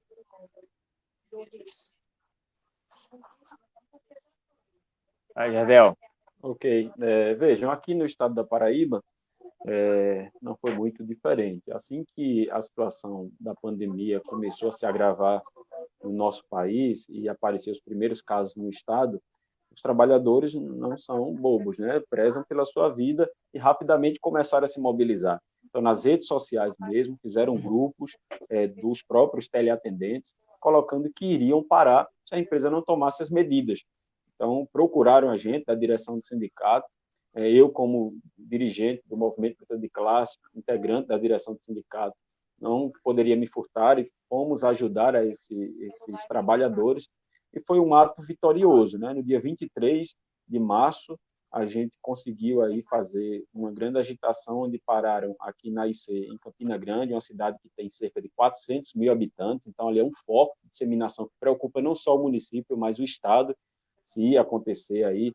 Aí, Jardel. Ok. Vejam, aqui no estado da Paraíba, não foi muito diferente. Assim que a situação da pandemia começou a se agravar no nosso país e apareceram os primeiros casos no estado, os trabalhadores não são bobos, né? Prezam pela sua vida e rapidamente começaram a se mobilizar. Então, nas redes sociais mesmo, fizeram grupos dos próprios teleatendentes, colocando que iriam parar se a empresa não tomasse as medidas. Então, procuraram a gente, da direção do sindicato, eu, como dirigente do Movimento Luta de Classe, integrante da direção do sindicato, não poderia me furtar e fomos ajudar a esses trabalhadores. E foi um ato vitorioso, né? No dia 23 de março, a gente conseguiu aí fazer uma grande agitação, onde pararam aqui na IC, em Campina Grande, uma cidade que tem cerca de 400 mil habitantes, então ali é um foco de disseminação que preocupa não só o município, mas o estado, se acontecer aí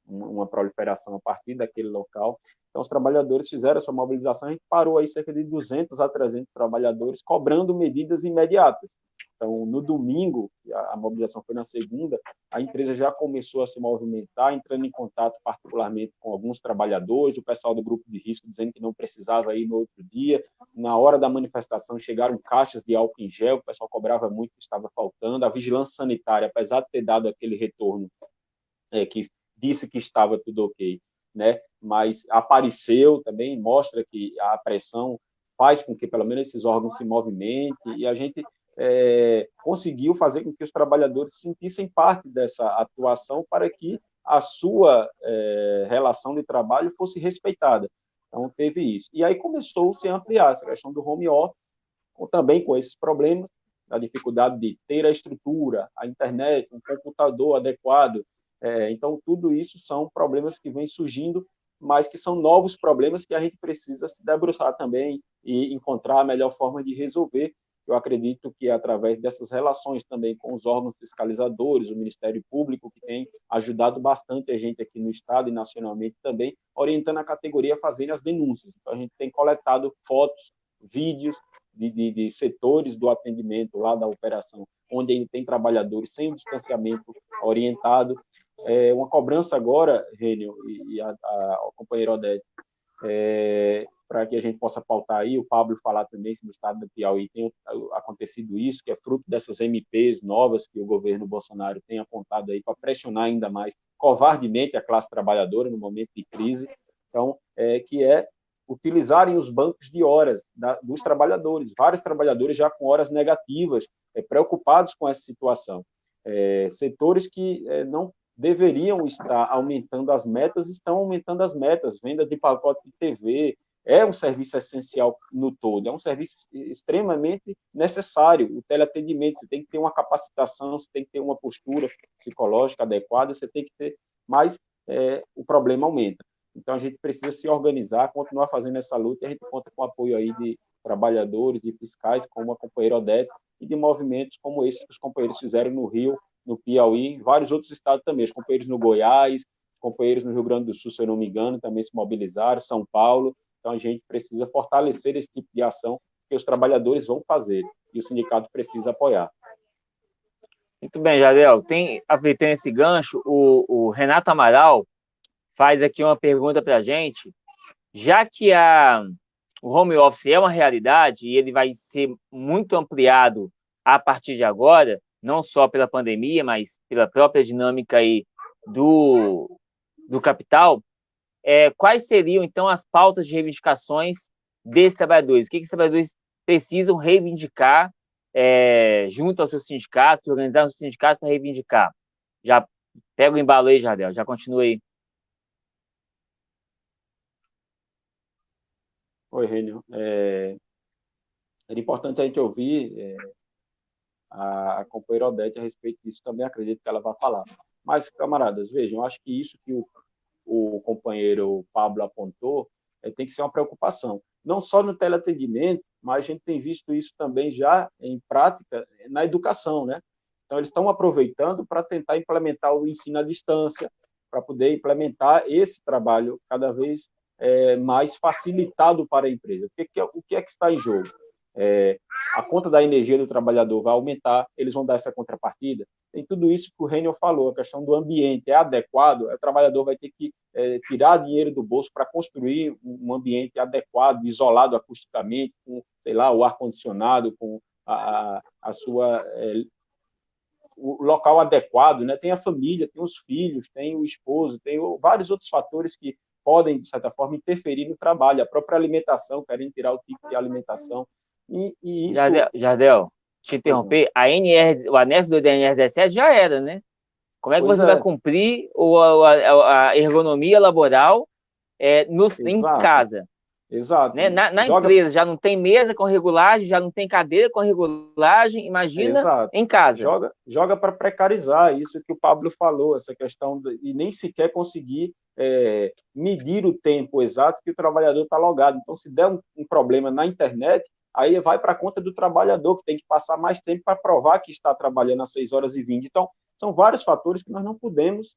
uma proliferação a partir daquele local. Então, os trabalhadores fizeram a sua mobilização, a gente parou aí cerca de 200 a 300 trabalhadores, cobrando medidas imediatas. Então, no domingo, a mobilização foi na segunda, a empresa já começou a se movimentar, entrando em contato particularmente com alguns trabalhadores, o pessoal do grupo de risco dizendo que não precisava ir no outro dia. Na hora da manifestação, chegaram caixas de álcool em gel, o pessoal cobrava muito que estava faltando. A vigilância sanitária, apesar de ter dado aquele retorno que disse que estava tudo ok, né? Mas apareceu também, mostra que a pressão faz com que pelo menos esses órgãos se movimentem, e a gente conseguiu fazer com que os trabalhadores sentissem parte dessa atuação para que a sua relação de trabalho fosse respeitada. Então, teve isso. E aí começou-se a ampliar essa questão do home office, também com esses problemas, a dificuldade de ter a estrutura, a internet, um computador adequado. Então, tudo isso são problemas que vêm surgindo, mas que são novos problemas que a gente precisa se debruçar também e encontrar a melhor forma de resolver. Eu acredito que, através dessas relações também com os órgãos fiscalizadores, o Ministério Público, que tem ajudado bastante a gente aqui no Estado e nacionalmente também, orientando a categoria a fazer as denúncias. Então, a gente tem coletado fotos, vídeos de setores do atendimento lá da operação, onde ainda tem trabalhadores sem o distanciamento orientado. Uma cobrança agora, Rênio e a companheira Odete, para que a gente possa pautar aí, o Pablo falar também se no estado do Piauí tem acontecido isso, que é fruto dessas MPs novas que o governo Bolsonaro tem apontado aí para pressionar ainda mais covardemente a classe trabalhadora no momento de crise. Então, que utilizarem os bancos de horas dos trabalhadores, vários trabalhadores já com horas negativas, preocupados com essa situação. Setores que não deveriam estar aumentando as metas, estão aumentando as metas, venda de pacote de TV, é um serviço essencial no todo, é um serviço extremamente necessário, o teleatendimento, você tem que ter uma capacitação, você tem que ter uma postura psicológica adequada, você tem que ter, mas o problema aumenta. Então, a gente precisa se organizar, continuar fazendo essa luta, e a gente conta com o apoio aí de trabalhadores, de fiscais, como a companheira Odete, e de movimentos como esses que os companheiros fizeram no Rio, no Piauí, em vários outros estados também, os companheiros no Goiás, companheiros no Rio Grande do Sul, se eu não me engano, também se mobilizaram, São Paulo. Então, a gente precisa fortalecer esse tipo de ação que os trabalhadores vão fazer e o sindicato precisa apoiar. Muito bem, Jardel. Aproveitando esse gancho, o Renato Amaral faz aqui uma pergunta para a gente. Já que o home office é uma realidade e ele vai ser muito ampliado a partir de agora, não só pela pandemia, mas pela própria dinâmica aí do capital, quais seriam, então, as pautas de reivindicações desses trabalhadores? O que os trabalhadores precisam reivindicar junto aos seus sindicatos, organizar os sindicatos para reivindicar? Já pega o embalo aí, Jardel, já continua aí. Oi, Rênio. Era importante a gente ouvir a companheira Odete a respeito disso, também acredito que ela vai falar. Mas, camaradas, vejam, eu acho que isso que o companheiro Pablo apontou tem que ser uma preocupação. Não só no teleatendimento, mas a gente tem visto isso também já em prática na educação, né? Então, eles estão aproveitando para tentar implementar o ensino à distância, para poder implementar esse trabalho cada vez mais facilitado para a empresa. O que é que está em jogo? A conta da energia do trabalhador vai aumentar, eles vão dar essa contrapartida. Tem tudo isso que o Reniel falou, a questão do ambiente é adequado, o trabalhador vai ter que tirar dinheiro do bolso para construir um ambiente adequado, isolado acusticamente, com, sei lá, o ar-condicionado, com a sua... o local adequado, né? Tem a família, tem os filhos, tem o esposo, tem vários outros fatores que podem, de certa forma, interferir no trabalho, a própria alimentação, querem tirar o tipo de alimentação. E isso... Jardel, te interromper, o anexo do NR17 já era, né? Como é que você vai cumprir a ergonomia laboral em casa? Exato. Né? Na empresa já não tem mesa com regulagem, já não tem cadeira com regulagem, imagina em casa. Joga para precarizar, isso que o Pablo falou, essa questão e nem sequer conseguir medir o tempo exato que o trabalhador está logado. Então, se der um problema na internet, aí vai para a conta do trabalhador, que tem que passar mais tempo para provar que está trabalhando às 6h20. Então, são vários fatores que nós não podemos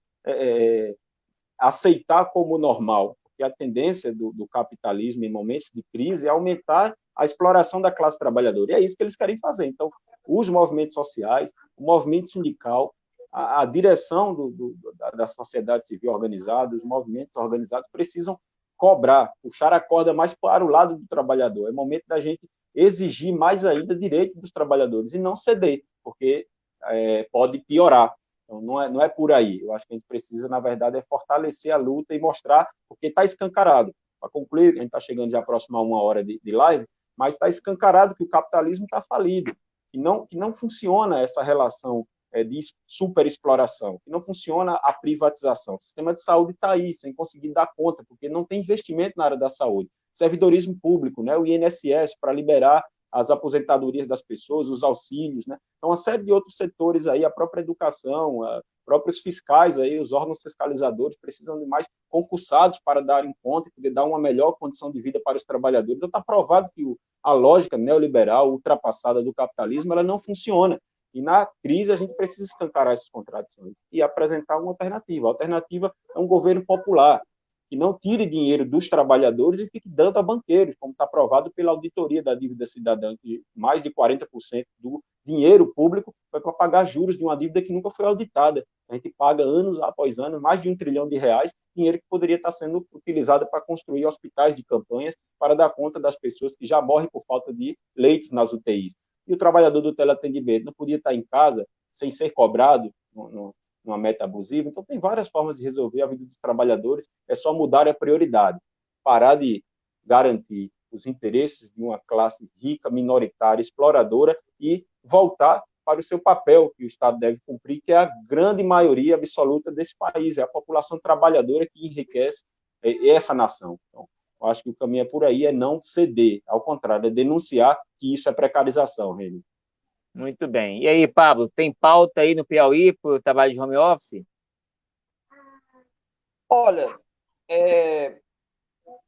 aceitar como normal, porque a tendência do capitalismo em momentos de crise é aumentar a exploração da classe trabalhadora, e é isso que eles querem fazer. Então, os movimentos sociais, o movimento sindical, a direção da sociedade civil organizada, os movimentos organizados precisam cobrar, puxar a corda mais para o lado do trabalhador. É momento da gente exigir mais ainda direito dos trabalhadores e não ceder, porque pode piorar. Então, não é por aí. Eu acho que a gente precisa, na verdade, fortalecer a luta e mostrar, porque está escancarado. Para concluir, a gente está chegando já próximo a 1 hora de live, mas está escancarado que o capitalismo está falido, que não funciona essa relação de superexploração, que não funciona a privatização. O sistema de saúde está aí, sem conseguir dar conta, porque não tem investimento na área da saúde. Servidorismo público, né? O INSS, para liberar as aposentadorias das pessoas, os auxílios, né? Então, uma série de outros setores aí, a própria educação, próprios fiscais aí, os órgãos fiscalizadores precisam de mais concursados para darem conta e poder dar uma melhor condição de vida para os trabalhadores. Então, está provado que a lógica neoliberal ultrapassada do capitalismo, ela não funciona. E na crise a gente precisa escancarar essas contradições e apresentar uma alternativa. A alternativa é um governo popular, que não tire dinheiro dos trabalhadores e fique dando a banqueiros, como está provado pela auditoria da dívida cidadã, que mais de 40% do dinheiro público foi para pagar juros de uma dívida que nunca foi auditada. A gente paga anos após anos, mais de R$1 trilhão, dinheiro que poderia estar sendo utilizado para construir hospitais de campanhas, para dar conta das pessoas que já morrem por falta de leitos nas UTIs. E o trabalhador do teleatendimento não podia estar em casa sem ser cobrado numa meta abusiva. Então, tem várias formas de resolver a vida dos trabalhadores, é só mudar a prioridade, parar de garantir os interesses de uma classe rica, minoritária, exploradora e voltar para o seu papel que o Estado deve cumprir, que é a grande maioria absoluta desse país, é a população trabalhadora que enriquece essa nação. Então, eu acho que o caminho é por aí, é não ceder, ao contrário, é denunciar que isso é precarização, Reni. Muito bem. E aí, Pablo, tem pauta aí no Piauí para o trabalho de home office? Olha,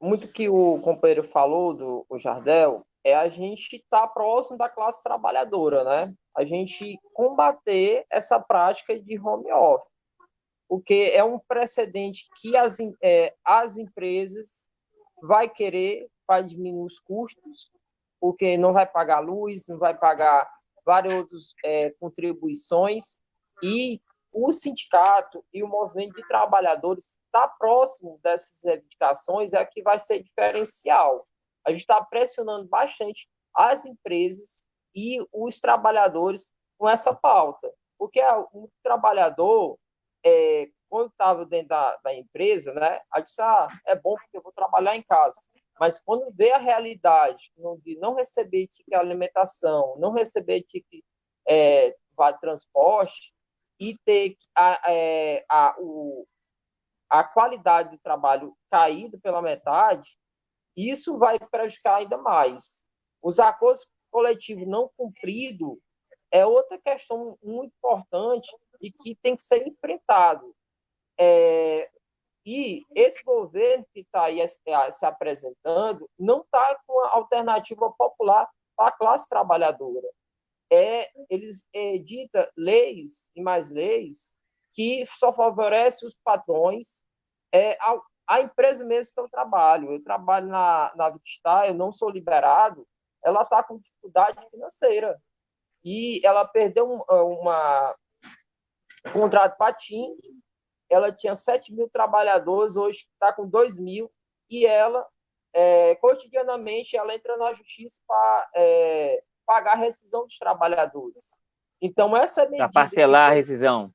muito que o companheiro falou, o Jardel, a gente estar próximo da classe trabalhadora, né? A gente combater essa prática de home office, porque é um precedente que as empresas vai querer, vai diminuir os custos, porque não vai pagar luz, não vai pagar várias outras contribuições, e o sindicato e o movimento de trabalhadores está próximo dessas reivindicações, é que vai ser diferencial. A gente está pressionando bastante as empresas e os trabalhadores com essa pauta, porque o trabalhador, quando estava dentro da empresa, né, a gente disse, é bom porque eu vou trabalhar em casa, mas quando vê a realidade de não receber ticket de alimentação, não receber ticket de transporte, e ter a qualidade do trabalho caída pela metade, isso vai prejudicar ainda mais. Os acordos coletivos não cumpridos é outra questão muito importante e que tem que ser enfrentado. E esse governo que está aí se apresentando não está com uma alternativa popular para a classe trabalhadora. Eles editam leis e mais leis que só favorecem os patrões, a empresa mesmo que eu trabalho na Vicstar, eu não sou liberado, ela está com dificuldade financeira, e ela perdeu um contrato para a TIM, ela tinha 7.000 trabalhadores, hoje está com 2.000, e ela, cotidianamente, ela entra na justiça para pagar a rescisão dos trabalhadores. Então, essa medida... Para parcelar a rescisão.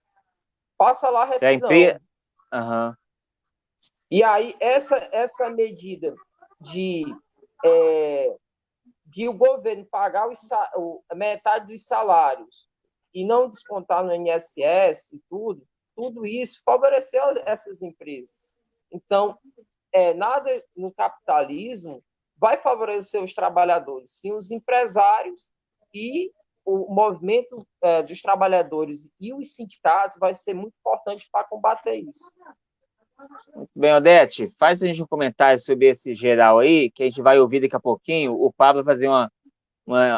Parcelar a rescisão. Uhum. E aí, essa medida de o governo pagar metade dos salários e não descontar no INSS e tudo isso favoreceu essas empresas. Então, nada no capitalismo vai favorecer os trabalhadores, sim os empresários, e o movimento dos trabalhadores e os sindicatos vai ser muito importante para combater isso. Muito bem, Odete, faz a gente um comentário sobre esse geral aí, que a gente vai ouvir daqui a pouquinho. O Pablo vai fazer uma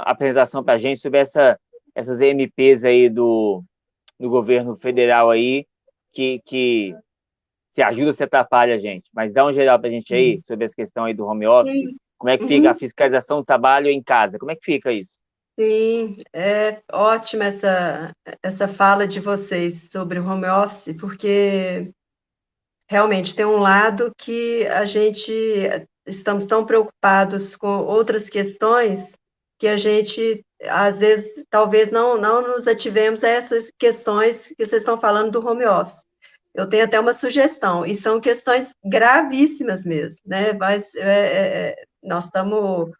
apresentação para a gente sobre essas MPs aí do governo federal aí, que se ajuda, se atrapalha a gente. Mas dá um geral para a gente aí, sobre essa questão aí do home office. Como é que fica a fiscalização do trabalho em casa? Como é que fica isso? Sim, é ótima essa fala de vocês sobre o home office, porque realmente tem um lado que a gente estamos tão preocupados com outras questões que a gente, às vezes, talvez não nos ativemos a essas questões que vocês estão falando do home office. Eu tenho até uma sugestão, e são questões gravíssimas mesmo, né? Mas nós estamos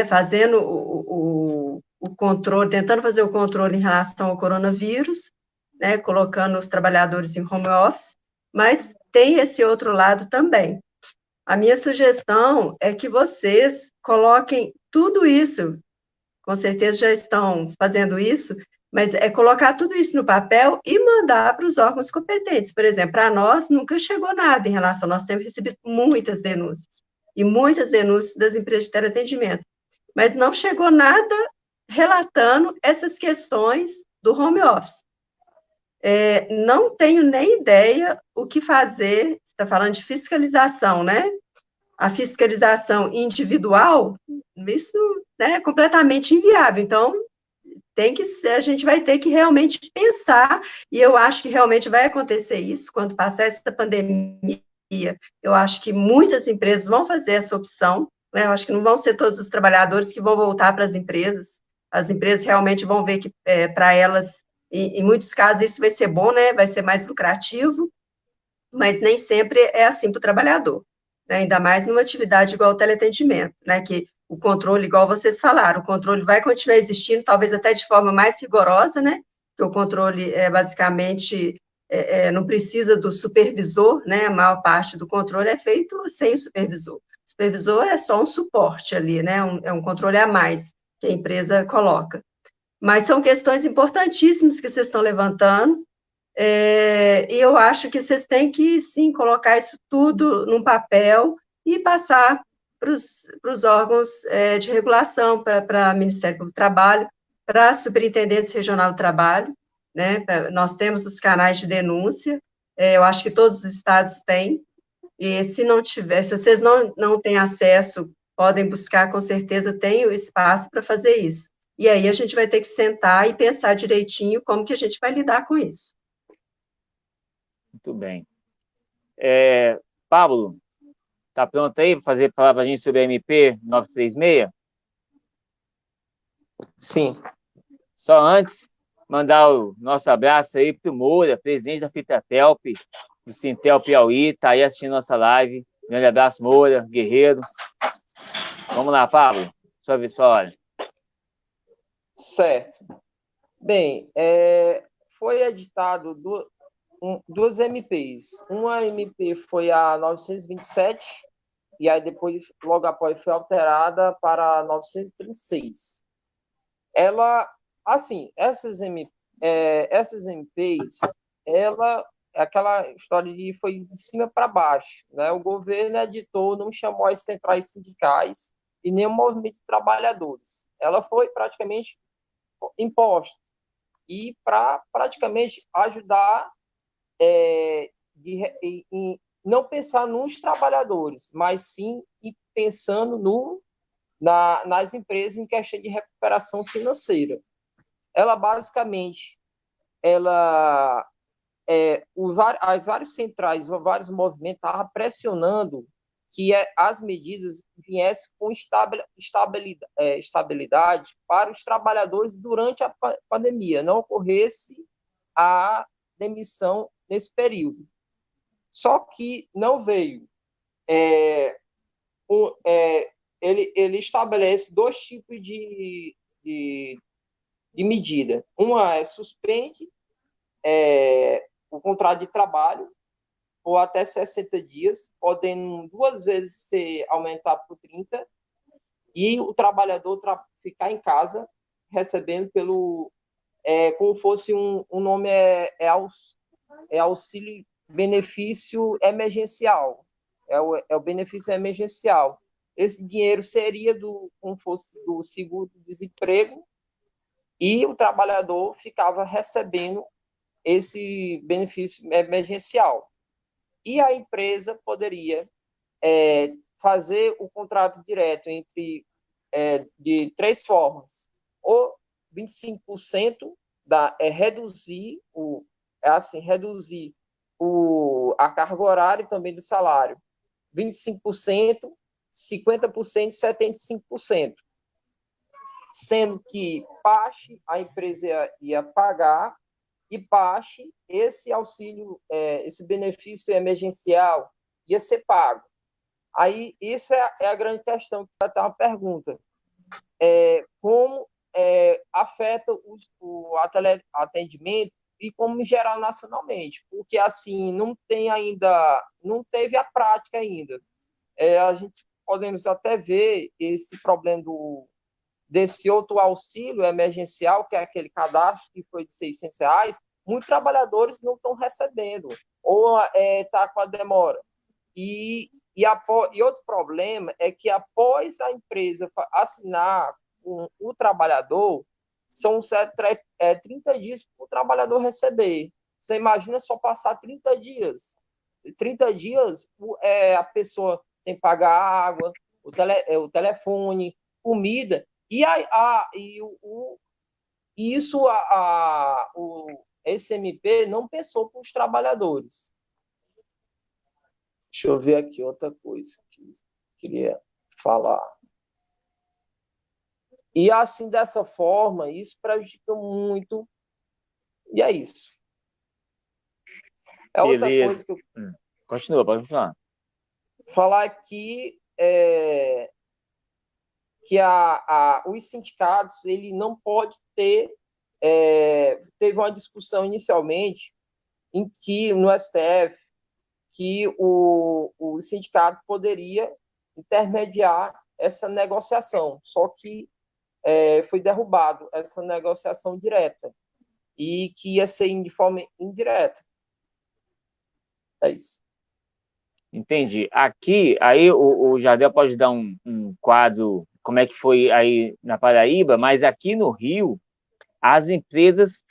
fazendo o controle, tentando fazer o controle em relação ao coronavírus, né? Colocando os trabalhadores em home office, mas tem esse outro lado também. A minha sugestão é que vocês coloquem tudo isso, com certeza já estão fazendo isso, mas é colocar tudo isso no papel e mandar para os órgãos competentes. Por exemplo, para nós nunca chegou nada em relação, nós temos recebido muitas denúncias, e muitas denúncias das empresas de teleatendimento, mas não chegou nada relatando essas questões do home office. Não tenho nem ideia o que fazer, você está falando de fiscalização, né? A fiscalização individual, isso é completamente inviável, então a gente vai ter que realmente pensar, e eu acho que realmente vai acontecer isso, quando passar essa pandemia, eu acho que muitas empresas vão fazer essa opção, né? Eu acho que não vão ser todos os trabalhadores que vão voltar para as empresas realmente vão ver que para elas, em muitos casos, isso vai ser bom, né? Vai ser mais lucrativo, mas nem sempre é assim para o trabalhador, né? Ainda mais numa atividade igual o teleatendimento, né? Que o controle, igual vocês falaram, o controle vai continuar existindo, talvez até de forma mais rigorosa, né? Que o controle, basicamente, não precisa do supervisor, né? A maior parte do controle é feito sem o supervisor. O supervisor é só um suporte ali, né? É um controle a mais que a empresa coloca. Mas são questões importantíssimas que vocês estão levantando, e eu acho que vocês têm que, sim, colocar isso tudo num papel e passar para os órgãos de regulação, para o Ministério do Trabalho, para a Superintendência Regional do Trabalho, né? Nós temos os canais de denúncia, eu acho que todos os estados têm, E se não tiver, se vocês não têm acesso, podem buscar, com certeza tem o espaço para fazer isso. E aí a gente vai ter que sentar e pensar direitinho como que a gente vai lidar com isso. Muito bem. Pablo, tá pronto aí para falar para a gente sobre a MP 936? Sim. Só antes, mandar o nosso abraço aí para o Moura, presidente da Fitratelp, do Sintel Piauí, está aí assistindo nossa live. Grande abraço, Moura, guerreiro. Vamos lá, Pablo, sua hora. Certo. Bem, foi editado duas MPs. Uma MP foi a 927, e aí depois, logo após, foi alterada para a 936. Ela, assim, essas MPs, ela, aquela história de foi de cima para baixo, né? O governo editou, não chamou as centrais sindicais e nem o movimento de trabalhadores. Ela foi praticamente imposta e para praticamente ajudar em não pensar nos trabalhadores, mas sim pensando nas empresas em questão de recuperação financeira. Ela basicamente, as várias centrais, vários movimentos estavam pressionando que as medidas viessem com estabilidade para os trabalhadores durante a pandemia, não ocorresse a demissão nesse período. Só que não veio. Ele estabelece dois tipos de medida. Uma é suspende o contrato de trabalho por até 60 dias, podendo 2 vezes ser aumentado por 30, e o trabalhador ficar em casa recebendo como fosse um nome auxílio benefício emergencial. É o benefício emergencial. Esse dinheiro seria como fosse do seguro-desemprego, e o trabalhador ficava recebendo esse benefício emergencial. E a empresa poderia fazer o contrato direto de 3 formas. Ou 25% reduzir a carga horária e também do salário. 25%, 50% e 75%. Sendo que parte a empresa ia pagar e parte esse auxílio, esse benefício emergencial ia ser pago. Aí, isso é a grande questão, que vai ter uma pergunta. Como afeta o atendimento e como geral nacionalmente? Porque, assim, não teve a prática ainda. A gente podemos até ver esse problema desse outro auxílio emergencial, que é aquele cadastro que foi de R$600, muitos trabalhadores não estão recebendo, ou está com a demora. E outro problema é que após a empresa assinar com o trabalhador, são 30 dias para o trabalhador receber. Você imagina só passar 30 dias. 30 dias, a pessoa tem que pagar água, o telefone, comida, e esse MP não pensou para os trabalhadores. Deixa eu ver aqui outra coisa que eu queria falar. E assim, dessa forma, isso prejudica muito. E é isso. Beleza. Outra coisa que eu... Continua, pode falar. Falar aqui que os sindicatos, ele não pode ter... teve uma discussão inicialmente em que, no STF, que o sindicato poderia intermediar essa negociação, só que foi derrubado essa negociação direta, e que ia ser de forma indireta. É isso. Entendi. Aqui, aí o Jardel pode dar um quadro, como é que foi aí na Paraíba, mas aqui no Rio, as empresas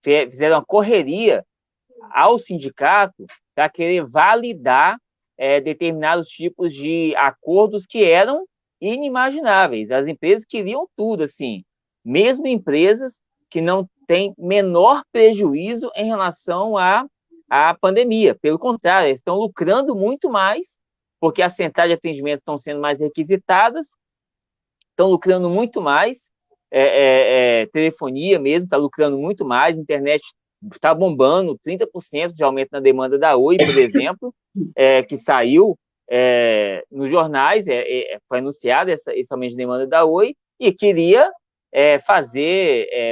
fizeram uma correria ao sindicato para querer validar determinados tipos de acordos que eram inimagináveis. As empresas queriam tudo, assim, mesmo empresas que não têm menor prejuízo em relação à pandemia. Pelo contrário, eles estão lucrando muito mais, porque as centrais de atendimento estão sendo mais requisitadas, estão lucrando muito mais, telefonia mesmo está lucrando muito mais, internet está bombando, 30% de aumento na demanda da Oi, por exemplo, que saiu nos jornais, foi anunciado esse aumento de demanda da Oi, e queria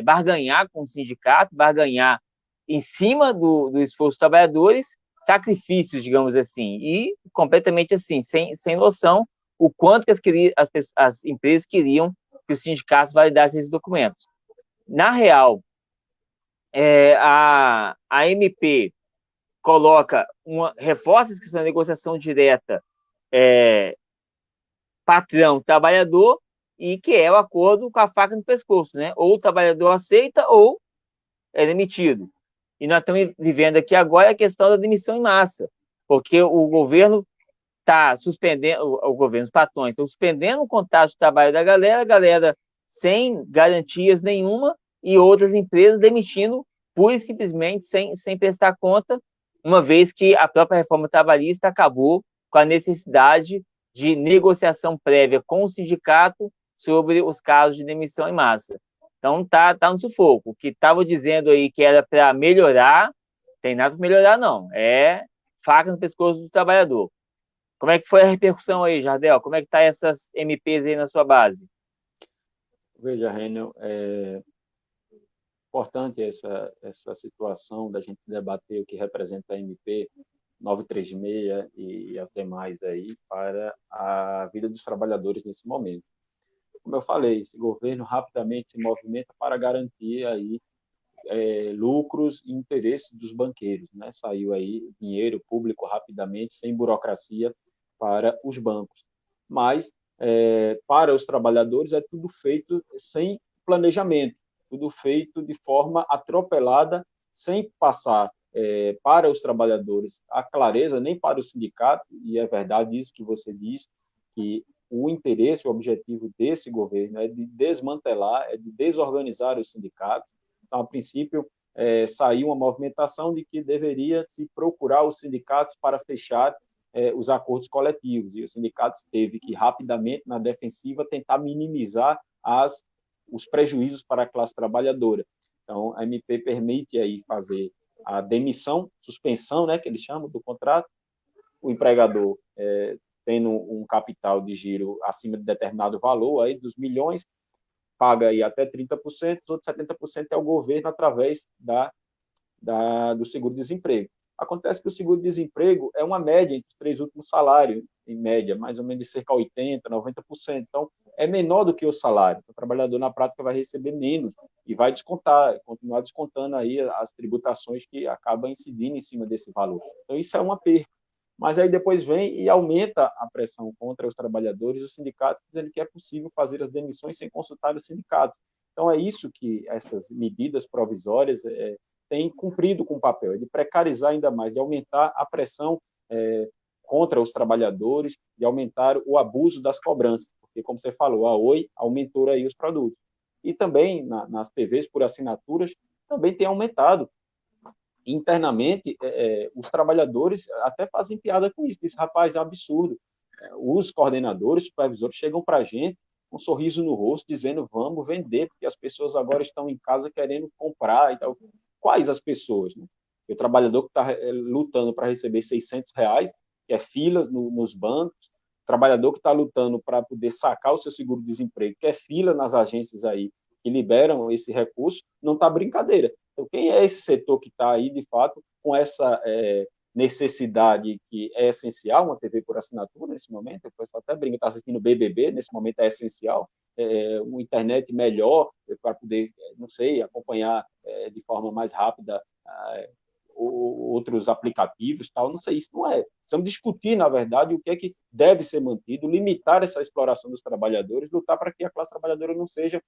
barganhar com o sindicato, barganhar em cima do esforço dos trabalhadores, sacrifícios, digamos assim, e completamente assim, sem noção o quanto que as empresas queriam que os sindicatos validassem esses documentos. Na real, a MP coloca reforça a inscrição da negociação direta patrão-trabalhador, e que é o acordo com a faca no pescoço, né? Ou o trabalhador aceita ou é demitido. E nós estamos vivendo aqui agora a questão da demissão em massa, porque o governo está suspendendo, o governo, os patrões estão suspendendo o contrato de trabalho da galera, a galera sem garantias nenhuma, e outras empresas demitindo pura e simplesmente sem prestar conta, uma vez que a própria reforma trabalhista acabou com a necessidade de negociação prévia com o sindicato sobre os casos de demissão em massa. Então, tá no sufoco. O que estava dizendo aí que era para melhorar, tem nada para melhorar, não. É faca no pescoço do trabalhador. Como é que foi a repercussão aí, Jardel? Como é que tá essas MPs aí na sua base? Veja, Renel, é importante essa situação da gente debater o que representa a MP 936 e as demais aí para a vida dos trabalhadores nesse momento. Como eu falei, esse governo rapidamente se movimenta para garantir aí lucros e interesses dos banqueiros, né? Saiu aí dinheiro público rapidamente, sem burocracia para os bancos. Mas para os trabalhadores é tudo feito sem planejamento, tudo feito de forma atropelada, sem passar para os trabalhadores a clareza, nem para o sindicato, e é verdade isso que você diz, que o interesse, o objetivo desse governo é de desmantelar, é de desorganizar os sindicatos. Então, a princípio, saiu uma movimentação de que deveria se procurar os sindicatos para fechar os acordos coletivos, e os sindicatos teve que, rapidamente, na defensiva, tentar minimizar os prejuízos para a classe trabalhadora. Então, a MP permite aí fazer a demissão, suspensão, né, que eles chamam, do contrato, o empregador tendo um capital de giro acima de determinado valor, aí dos milhões, paga aí até 30%, os outros 70% é o governo através do seguro-desemprego. Acontece que o seguro-desemprego é uma média entre os 3 últimos salários, em média, mais ou menos de cerca de 80%, 90%. Então, é menor do que o salário. O trabalhador, na prática, vai receber menos e vai descontar, continuar descontando aí as tributações que acabam incidindo em cima desse valor. Então, isso é uma perca. Mas aí depois vem e aumenta a pressão contra os trabalhadores e os sindicatos, dizendo que é possível fazer as demissões sem consultar os sindicatos. Então, é isso que essas medidas provisórias têm cumprido com o papel, de precarizar ainda mais, de aumentar a pressão contra os trabalhadores, de aumentar o abuso das cobranças, porque, como você falou, a Oi aumentou aí os produtos. E também, nas TVs por assinaturas, também tem aumentado. Internamente, os trabalhadores até fazem piada com isso, dizem, rapaz, é um absurdo. Os coordenadores, supervisores chegam para a gente com um sorriso no rosto, dizendo, vamos vender, porque as pessoas agora estão em casa querendo comprar e tal. Quais as pessoas? Né? O trabalhador que está lutando para receber R$600, que é filas nos bancos, o trabalhador que está lutando para poder sacar o seu seguro-desemprego, que é fila nas agências aí, que liberam esse recurso, não está brincadeira. Então, quem é esse setor que está aí, de fato, com essa necessidade que é essencial, uma TV por assinatura nesse momento, o pessoal até brinca, está assistindo BBB, nesse momento é essencial, uma internet melhor para poder, não sei, acompanhar de forma mais rápida outros aplicativos, tal, não sei, isso não é. Precisamos discutir, na verdade, o que é que deve ser mantido, limitar essa exploração dos trabalhadores, lutar para que a classe trabalhadora não seja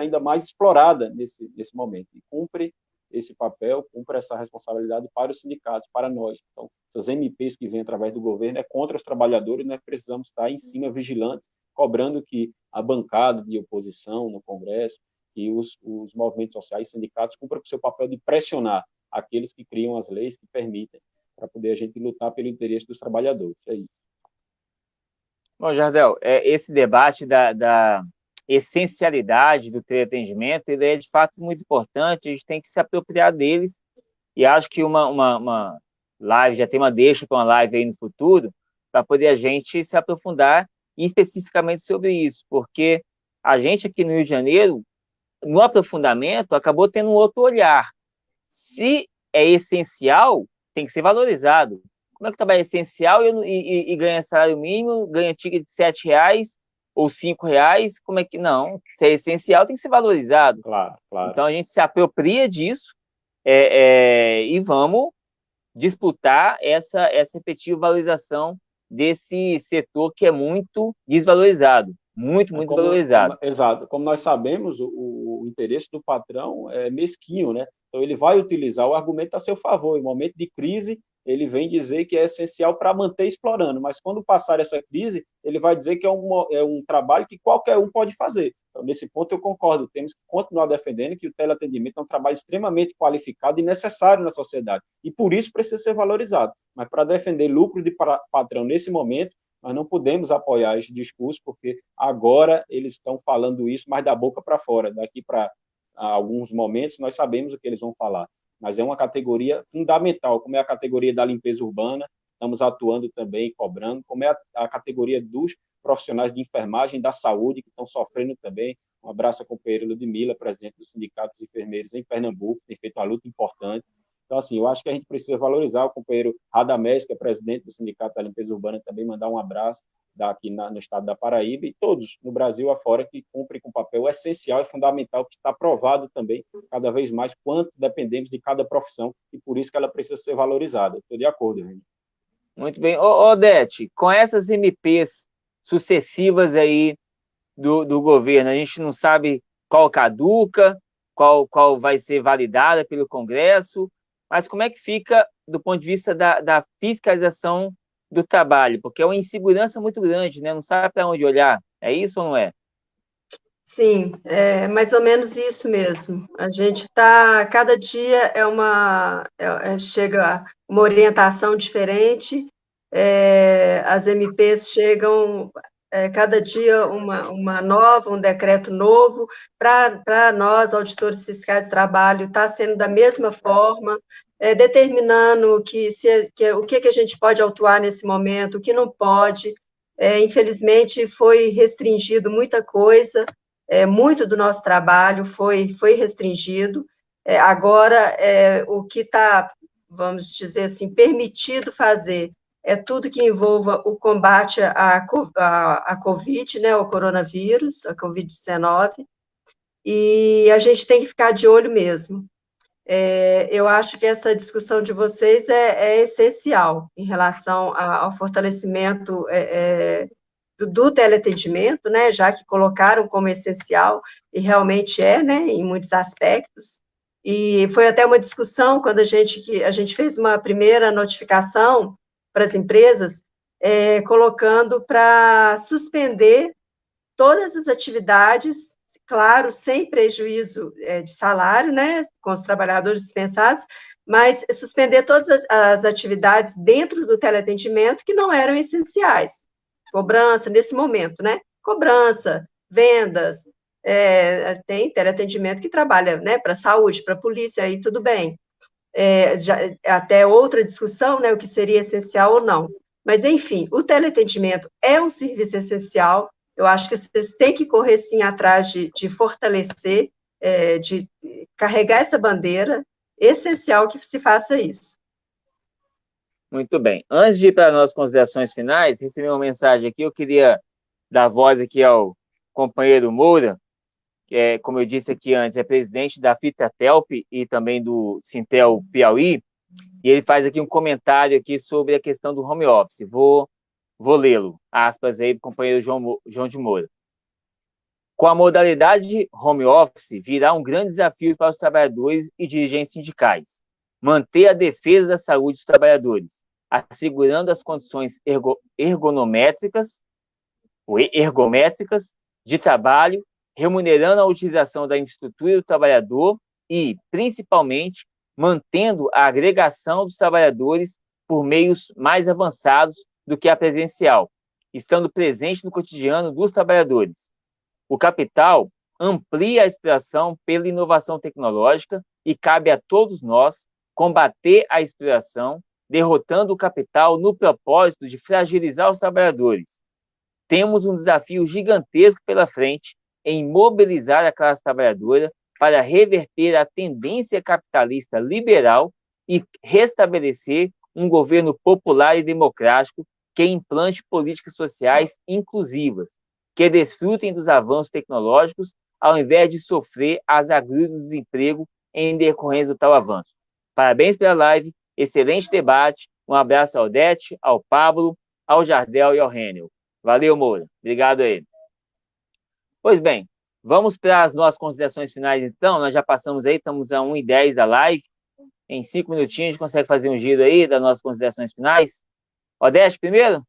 ainda mais explorada nesse momento. E cumpre esse papel, cumpra essa responsabilidade para os sindicatos, para nós. Então, essas MPs que vêm através do governo é contra os trabalhadores, nós precisamos estar em cima, vigilantes, cobrando que a bancada de oposição no Congresso e os movimentos sociais e sindicatos cumpram o seu papel de pressionar aqueles que criam as leis que permitem, para poder a gente lutar pelo interesse dos trabalhadores. É isso. Bom, Jardel, esse debate da essencialidade do teleatendimento, ele é de fato muito importante, a gente tem que se apropriar deles, e acho que uma live, já tem uma deixa para uma live aí no futuro, para poder a gente se aprofundar especificamente sobre isso, porque a gente aqui no Rio de Janeiro, no aprofundamento, acabou tendo um outro olhar. Se é essencial, tem que ser valorizado. Como é que o trabalho é essencial e ganha salário mínimo, ganha ticket de R$7 ou R$5? Como é que não? Se é essencial, tem que ser valorizado. Claro, claro. Então, a gente se apropria disso e vamos disputar essa efetiva valorização desse setor que é muito desvalorizado. Muito desvalorizado. Exato. Como nós sabemos, o interesse do patrão é mesquinho, né? Então, ele vai utilizar o argumento a seu favor. Em momento de crise, ele vem dizer que é essencial para manter explorando, mas quando passar essa crise, ele vai dizer que é um trabalho que qualquer um pode fazer. Então, nesse ponto, eu concordo. Temos que continuar defendendo que o teleatendimento é um trabalho extremamente qualificado e necessário na sociedade, e por isso precisa ser valorizado. Mas para defender lucro de patrão nesse momento, nós não podemos apoiar esse discurso, porque agora eles estão falando isso mais da boca para fora. Daqui para alguns momentos, nós sabemos o que eles vão falar. Mas é uma categoria fundamental, como é a categoria da limpeza urbana, estamos atuando também, cobrando, como é a categoria dos profissionais de enfermagem da saúde, que estão sofrendo também. Um abraço à companheira Ludmila, presidente do Sindicato dos Enfermeiros em Pernambuco, tem feito uma luta importante. Então, assim, eu acho que a gente precisa valorizar o companheiro Radamés, que é presidente do Sindicato da Limpeza Urbana, também mandar um abraço aqui no estado da Paraíba, e todos no Brasil afora que cumprem com um papel essencial e fundamental, que está provado também cada vez mais quanto dependemos de cada profissão, e por isso que ela precisa ser valorizada. Estou de acordo, gente. Muito bem. Odete, com essas MPs sucessivas aí do governo, a gente não sabe qual caduca, qual vai ser validada pelo Congresso, mas como é que fica do ponto de vista da fiscalização do trabalho? Porque é uma insegurança muito grande, né? Não sabe para onde olhar. É isso ou não é? Sim, é mais ou menos isso mesmo. A gente está, cada dia chega uma orientação diferente, as MPs chegam, cada dia uma nova, um decreto novo, para nós, auditores fiscais de trabalho, está sendo da mesma forma, determinando o que a gente pode autuar nesse momento, o que não pode. Infelizmente, foi restringido muita coisa, muito do nosso trabalho foi restringido. Agora, o que está, vamos dizer assim, permitido fazer é tudo que envolva o combate à Covid, né, ao coronavírus, a Covid-19, e a gente tem que ficar de olho mesmo. Eu acho que essa discussão de vocês é essencial em relação ao fortalecimento do teleatendimento, né, já que colocaram como essencial, e realmente né, em muitos aspectos, e foi até uma discussão quando a gente fez uma primeira notificação para as empresas, colocando para suspender todas as atividades, claro, sem prejuízo de salário, né, com os trabalhadores dispensados, mas suspender todas as atividades dentro do teleatendimento que não eram essenciais. Cobrança, nesse momento, né? Cobrança, vendas, tem teleatendimento que trabalha, né, para saúde, para polícia, aí tudo bem. Até outra discussão, né, o que seria essencial ou não. Mas, enfim, o teleatendimento é um serviço essencial, eu acho que vocês têm que correr, sim, atrás de fortalecer, de carregar essa bandeira, essencial que se faça isso. Muito bem. Antes de ir para as nossas considerações finais, recebi uma mensagem aqui, eu queria dar voz aqui ao companheiro Moura, que como eu disse aqui antes, é presidente da Fitratelp e também do Sintel Piauí, e ele faz aqui um comentário aqui sobre a questão do home office. Vou lê-lo, aspas aí do companheiro João de Moura. Com a modalidade de home office, virá um grande desafio para os trabalhadores e dirigentes sindicais. Manter a defesa da saúde dos trabalhadores, assegurando as condições ergométricas de trabalho, remunerando a utilização da infraestrutura do trabalhador e, principalmente, mantendo a agregação dos trabalhadores por meios mais avançados do que a presencial, estando presente no cotidiano dos trabalhadores. O capital amplia a exploração pela inovação tecnológica e cabe a todos nós combater a exploração, derrotando o capital no propósito de fragilizar os trabalhadores. Temos um desafio gigantesco pela frente em mobilizar a classe trabalhadora para reverter a tendência capitalista liberal e restabelecer um governo popular e democrático que implante políticas sociais inclusivas, que desfrutem dos avanços tecnológicos, ao invés de sofrer as agruras do desemprego em decorrência do tal avanço. Parabéns pela live, excelente debate, um abraço ao Odete, ao Pablo, ao Jardel e ao Rênio. Valeu, Moura. Obrigado aí. Pois bem, vamos para as nossas considerações finais, então. Nós já passamos aí, estamos a 1h10 da live. Em 5 minutinhos a gente consegue fazer um giro aí das nossas considerações finais. Odete, primeiro?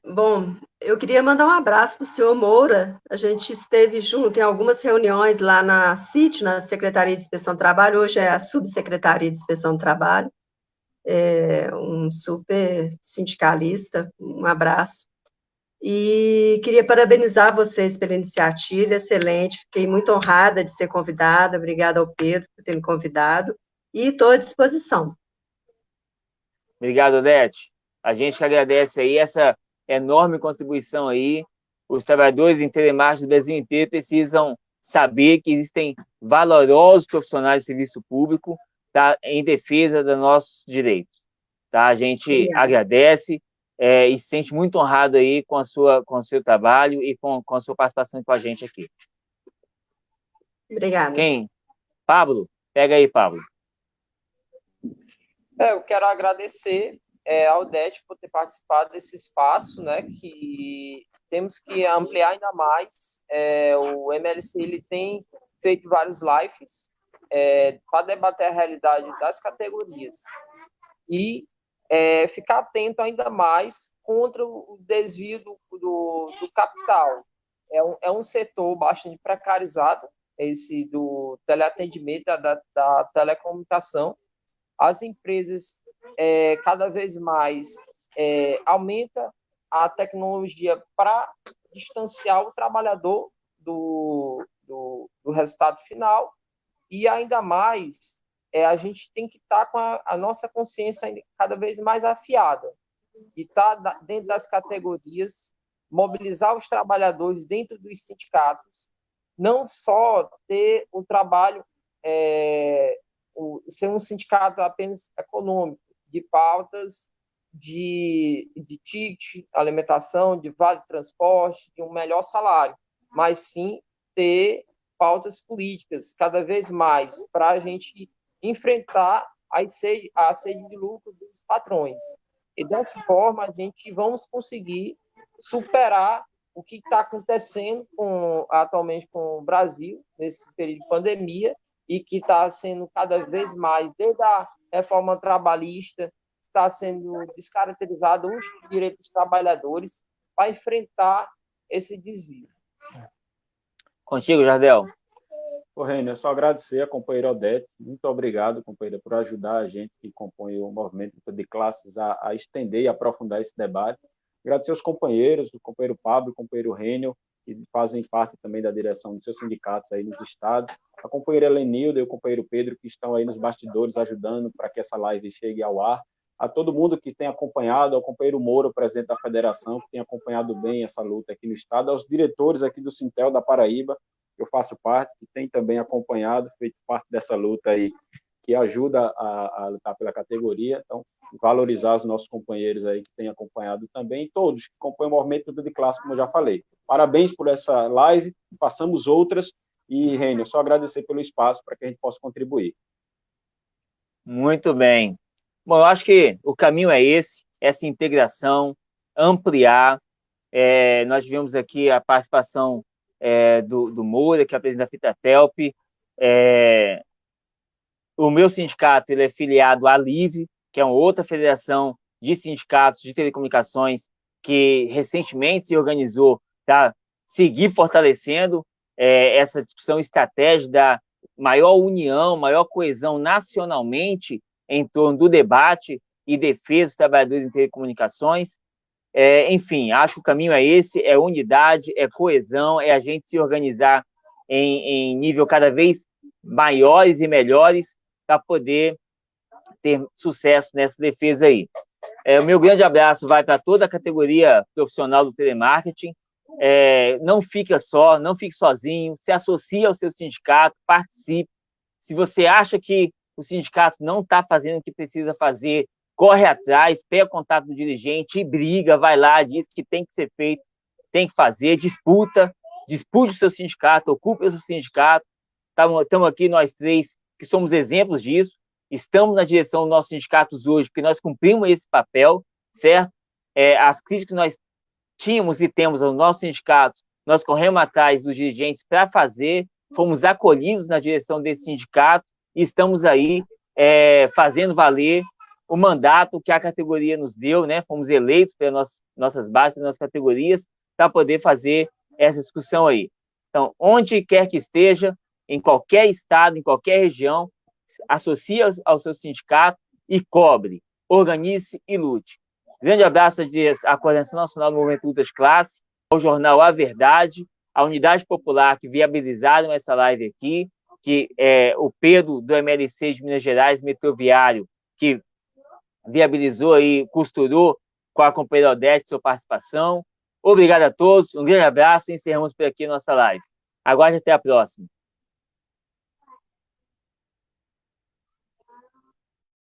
Bom, eu queria mandar um abraço para o senhor Moura. A gente esteve junto em algumas reuniões lá na CIT, na Secretaria de Inspeção do Trabalho, hoje é a Subsecretaria de Inspeção do Trabalho. Um super sindicalista, um abraço. E queria parabenizar vocês pela iniciativa, excelente, fiquei muito honrada de ser convidada, obrigada ao Pedro por ter me convidado, e estou à disposição. Obrigado, Odete. A gente que agradece aí essa enorme contribuição aí. Os trabalhadores em telemarketing do Brasil inteiro precisam saber que existem valorosos profissionais de serviço público, tá, em defesa dos nossos direitos. Tá? A gente agradece e se sente muito honrado aí com o seu trabalho e com a sua participação com a gente aqui. Obrigada. Quem? Pablo? Pega aí, Pablo. Eu quero agradecer ao Odete por ter participado desse espaço, né, que temos que ampliar ainda mais. O MLC ele tem feito vários lives para debater a realidade das categorias e ficar atento ainda mais contra o desvio do capital. É um setor bastante precarizado, esse do teleatendimento, da telecomunicação. As empresas cada vez mais aumentam a tecnologia para distanciar o trabalhador do resultado final, e ainda mais a gente tem que estar com a nossa consciência cada vez mais afiada e estar dentro das categorias, mobilizar os trabalhadores dentro dos sindicatos, não só ter o trabalho, ser um sindicato apenas econômico, de pautas de ticket, alimentação, de vale transporte, de um melhor salário, mas sim ter pautas políticas cada vez mais para a gente enfrentar a sede de lucro dos patrões. E dessa forma a gente vamos conseguir superar o que está acontecendo atualmente com o Brasil nesse período de pandemia, e que está sendo cada vez mais, desde a reforma trabalhista, está sendo descaracterizado os direitos dos trabalhadores para enfrentar esse desvio. Contigo, Jardel. Rênio, é só agradecer a companheira Odete. Muito obrigado, companheira, por ajudar a gente que compõe o movimento de classes a estender e aprofundar esse debate. Agradecer aos companheiros, o companheiro Pablo, o companheiro Rênio, que fazem parte também da direção dos seus sindicatos aí nos estados, a companheira Helenilda e o companheiro Pedro, que estão aí nos bastidores ajudando para que essa live chegue ao ar, a todo mundo que tem acompanhado, ao companheiro Moura, o presidente da federação, que tem acompanhado bem essa luta aqui no estado, aos diretores aqui do Sintel da Paraíba, que eu faço parte, que tem também acompanhado, feito parte dessa luta aí, que ajuda a lutar pela categoria. Então, valorizar os nossos companheiros aí que têm acompanhado também, todos que compõem o movimento Luta de Classe, como eu já falei. Parabéns por essa live, passamos outras, e, Rênio, só agradecer pelo espaço para que a gente possa contribuir. Muito bem. Bom, eu acho que o caminho é esse, essa integração, ampliar, Nós tivemos aqui a participação do Moura, que é o presidente da Fitatelp. O meu sindicato ele é filiado à LIVE, que é uma outra federação de sindicatos de telecomunicações que recentemente se organizou para seguir fortalecendo essa discussão estratégica da maior união, maior coesão nacionalmente em torno do debate e defesa dos trabalhadores em telecomunicações. Enfim, acho que o caminho é esse, é unidade, é coesão, é a gente se organizar em nível cada vez maiores e melhores para poder ter sucesso nessa defesa aí. O meu grande abraço vai para toda a categoria profissional do telemarketing. Não fique sozinho, se associe ao seu sindicato, participe. Se você acha que o sindicato não está fazendo o que precisa fazer, corre atrás, pega contato do dirigente e briga, vai lá, diz que tem que ser feito, tem que fazer, dispute o seu sindicato, ocupe o seu sindicato. Estamos aqui nós três, que somos exemplos disso, estamos na direção dos nossos sindicatos hoje, porque nós cumprimos esse papel, certo? As críticas que nós tínhamos e temos aos nossos sindicatos, nós corremos atrás dos dirigentes para fazer, fomos acolhidos na direção desse sindicato e estamos aí fazendo valer o mandato que a categoria nos deu, né? Fomos eleitos pelas nossas bases, pelas nossas categorias, para poder fazer essa discussão aí. Então, onde quer que esteja, em qualquer estado, em qualquer região, associe ao seu sindicato e cobre, organize e lute. Grande abraço à Coordenação Nacional do Movimento Lutas Classe, ao jornal A Verdade, à Unidade Popular que viabilizaram essa live aqui, que é o Pedro do MLC de Minas Gerais, Metroviário, que viabilizou e costurou com a companheira Odete sua participação. Obrigado a todos, um grande abraço e encerramos por aqui a nossa live. Aguarde até a próxima.